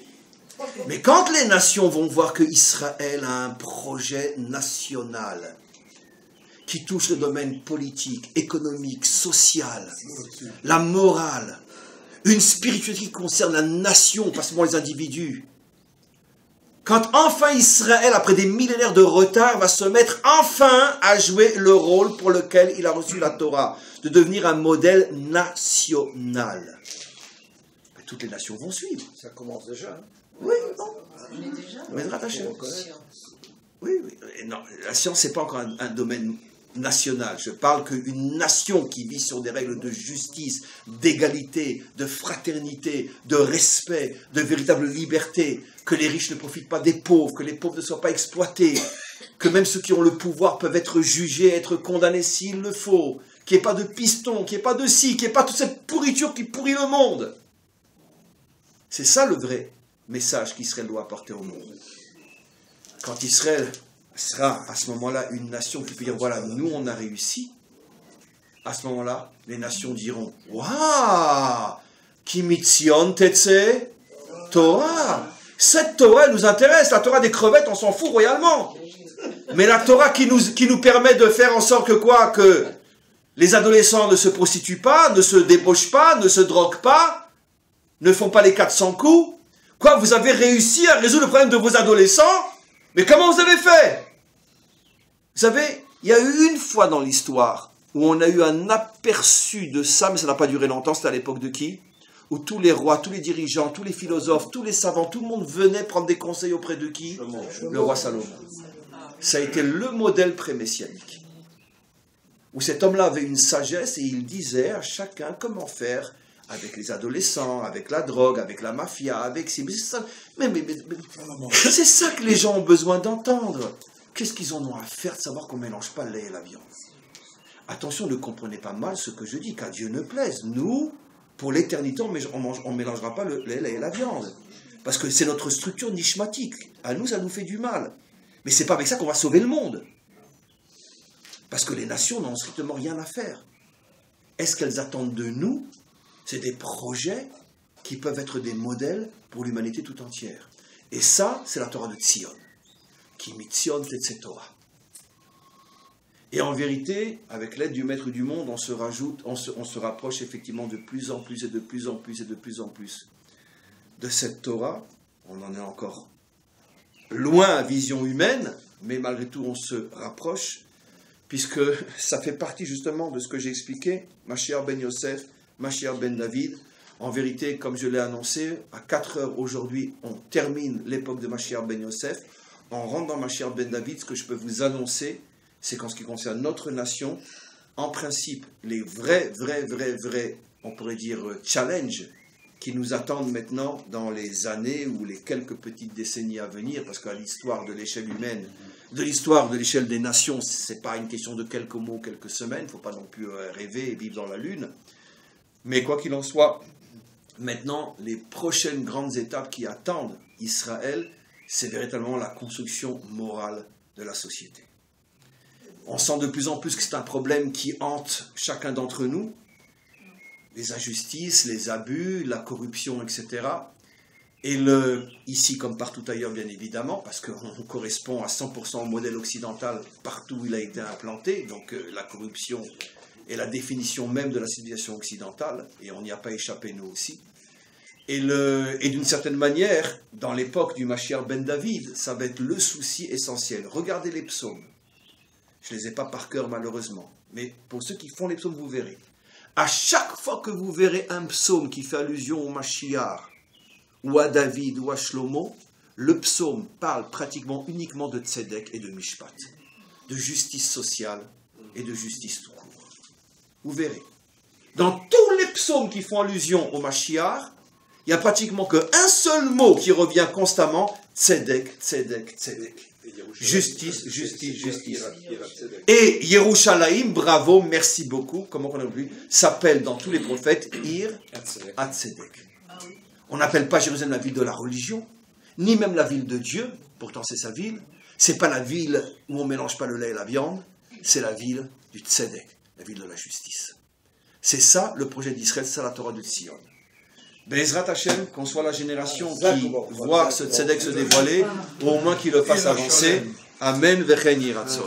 Mais quand les nations vont voir que Israël a un projet national qui touche le domaine politique, économique, social, la morale, une spiritualité qui concerne la nation, pas seulement les individus, quand enfin Israël, après des millénaires de retard, va se mettre enfin à jouer le rôle pour lequel il a reçu la Torah, de devenir un modèle national, toutes les nations vont suivre. Ça commence déjà. Hein. Oui, non. Mais oui, oui. Non, la science, ce n'est pas encore un domaine national. Je parle qu'une nation qui vit sur des règles de justice, d'égalité, de fraternité, de respect, de véritable liberté, que les riches ne profitent pas des pauvres, que les pauvres ne soient pas exploités, que même ceux qui ont le pouvoir peuvent être jugés, être condamnés s'il le faut, qu'il n'y ait pas de piston, qu'il n'y ait pas de scie, qu'il n'y ait pas toute cette pourriture qui pourrit le monde. C'est ça le vrai message qu'Israël doit apporter au monde. Quand Israël sera à ce moment-là une nation qui peut dire, voilà, nous on a réussi, à ce moment-là, les nations diront, waouh, Ki mitzion tetze Torah. Cette Torah nous intéresse, la Torah des crevettes, on s'en fout royalement. Mais la Torah qui nous permet de faire en sorte que quoi? Que les adolescents ne se prostituent pas, ne se débauchent pas, ne se droguent pas, ne font pas les 400 coups. Quoi, vous avez réussi à résoudre le problème de vos adolescents? Mais comment vous avez fait? Vous savez, il y a eu une fois dans l'histoire où on a eu un aperçu de ça, mais ça n'a pas duré longtemps, c'était à l'époque de qui? Où tous les rois, tous les dirigeants, tous les philosophes, tous les savants, tout le monde venait prendre des conseils auprès de qui? Le roi Salomon. Ça a été le modèle pré-messianique. Où cet homme-là avait une sagesse et il disait à chacun comment faire avec les adolescents, avec la drogue, avec la mafia, avec... c'est ça que les gens ont besoin d'entendre. Qu'est-ce qu'ils en ont à faire de savoir qu'on ne mélange pas le lait et la viande? Attention, ne comprenez pas mal ce que je dis, qu'à Dieu ne plaise. Nous, pour l'éternité, on ne mélangera pas le lait et la viande. Parce que c'est notre structure nishmatique. À nous, ça nous fait du mal. Mais ce n'est pas avec ça qu'on va sauver le monde. Parce que les nations n'ont strictement rien à faire. Est-ce qu'elles attendent de nous? C'est des projets qui peuvent être des modèles pour l'humanité tout entière. Et ça, c'est la Torah de Tzion. Ki mitzion tetze Torah. Et en vérité, avec l'aide du Maître du Monde, on se rapproche effectivement de plus en plus et de plus en plus et de plus en plus de cette Torah. On en est encore loin à vision humaine, mais malgré tout, on se rapproche, puisque ça fait partie justement de ce que j'ai expliqué, Mashiach ben Yosef, Mashiach ben David. En vérité, comme je l'ai annoncé, à 4 heures aujourd'hui, on termine l'époque de Mashiach ben Yosef. On rentre dans Mashiach ben David. Ce que je peux vous annoncer, c'est qu'en ce qui concerne notre nation, en principe, les vrais, on pourrait dire, challenges qui nous attendent maintenant dans les années ou les quelques petites décennies à venir, parce qu'à l'histoire de l'échelle humaine, de l'histoire de l'échelle des nations, ce n'est pas une question de quelques mots, quelques semaines, il ne faut pas non plus rêver et vivre dans la lune. Mais quoi qu'il en soit, maintenant, les prochaines grandes étapes qui attendent Israël, c'est véritablement la construction morale de la société. On sent de plus en plus que c'est un problème qui hante chacun d'entre nous, les injustices, les abus, la corruption, etc. Et ici, comme partout ailleurs, bien évidemment, parce qu'on correspond à 100% au modèle occidental partout où il a été implanté, donc la corruption est la définition même de la civilisation occidentale, et on n'y a pas échappé nous aussi. Et d'une certaine manière, dans l'époque du Mashiach ben David, ça va être le souci essentiel. Regardez les psaumes. Je ne les ai pas par cœur malheureusement, mais pour ceux qui font les psaumes, vous verrez. À chaque fois que vous verrez un psaume qui fait allusion au Mashiach, ou à David, ou à Shlomo, le psaume parle pratiquement uniquement de tzedek et de mishpat, de justice sociale et de justice tout court. Vous verrez. Dans tous les psaumes qui font allusion au Mashiach, il n'y a pratiquement qu'un seul mot qui revient constamment, tzedek, tzedek, tzedek. Justice, justice, justice. Et Yerushalayim, bravo, merci beaucoup, comment on a vu, s'appelle dans tous les prophètes Ir Hatzedek. On n'appelle pas Jérusalem la ville de la religion, ni même la ville de Dieu, pourtant c'est sa ville. C'est pas la ville où on ne mélange pas le lait et la viande, c'est la ville du Tzedek, la ville de la justice. C'est ça le projet d'Israël, c'est ça la Torah de Tzion. Bezrat Hashem, qu'on soit la génération qui voit ce Tzedek se dévoiler, ou au moins qui le fasse avancer. Amen, Vechen Yiratzon.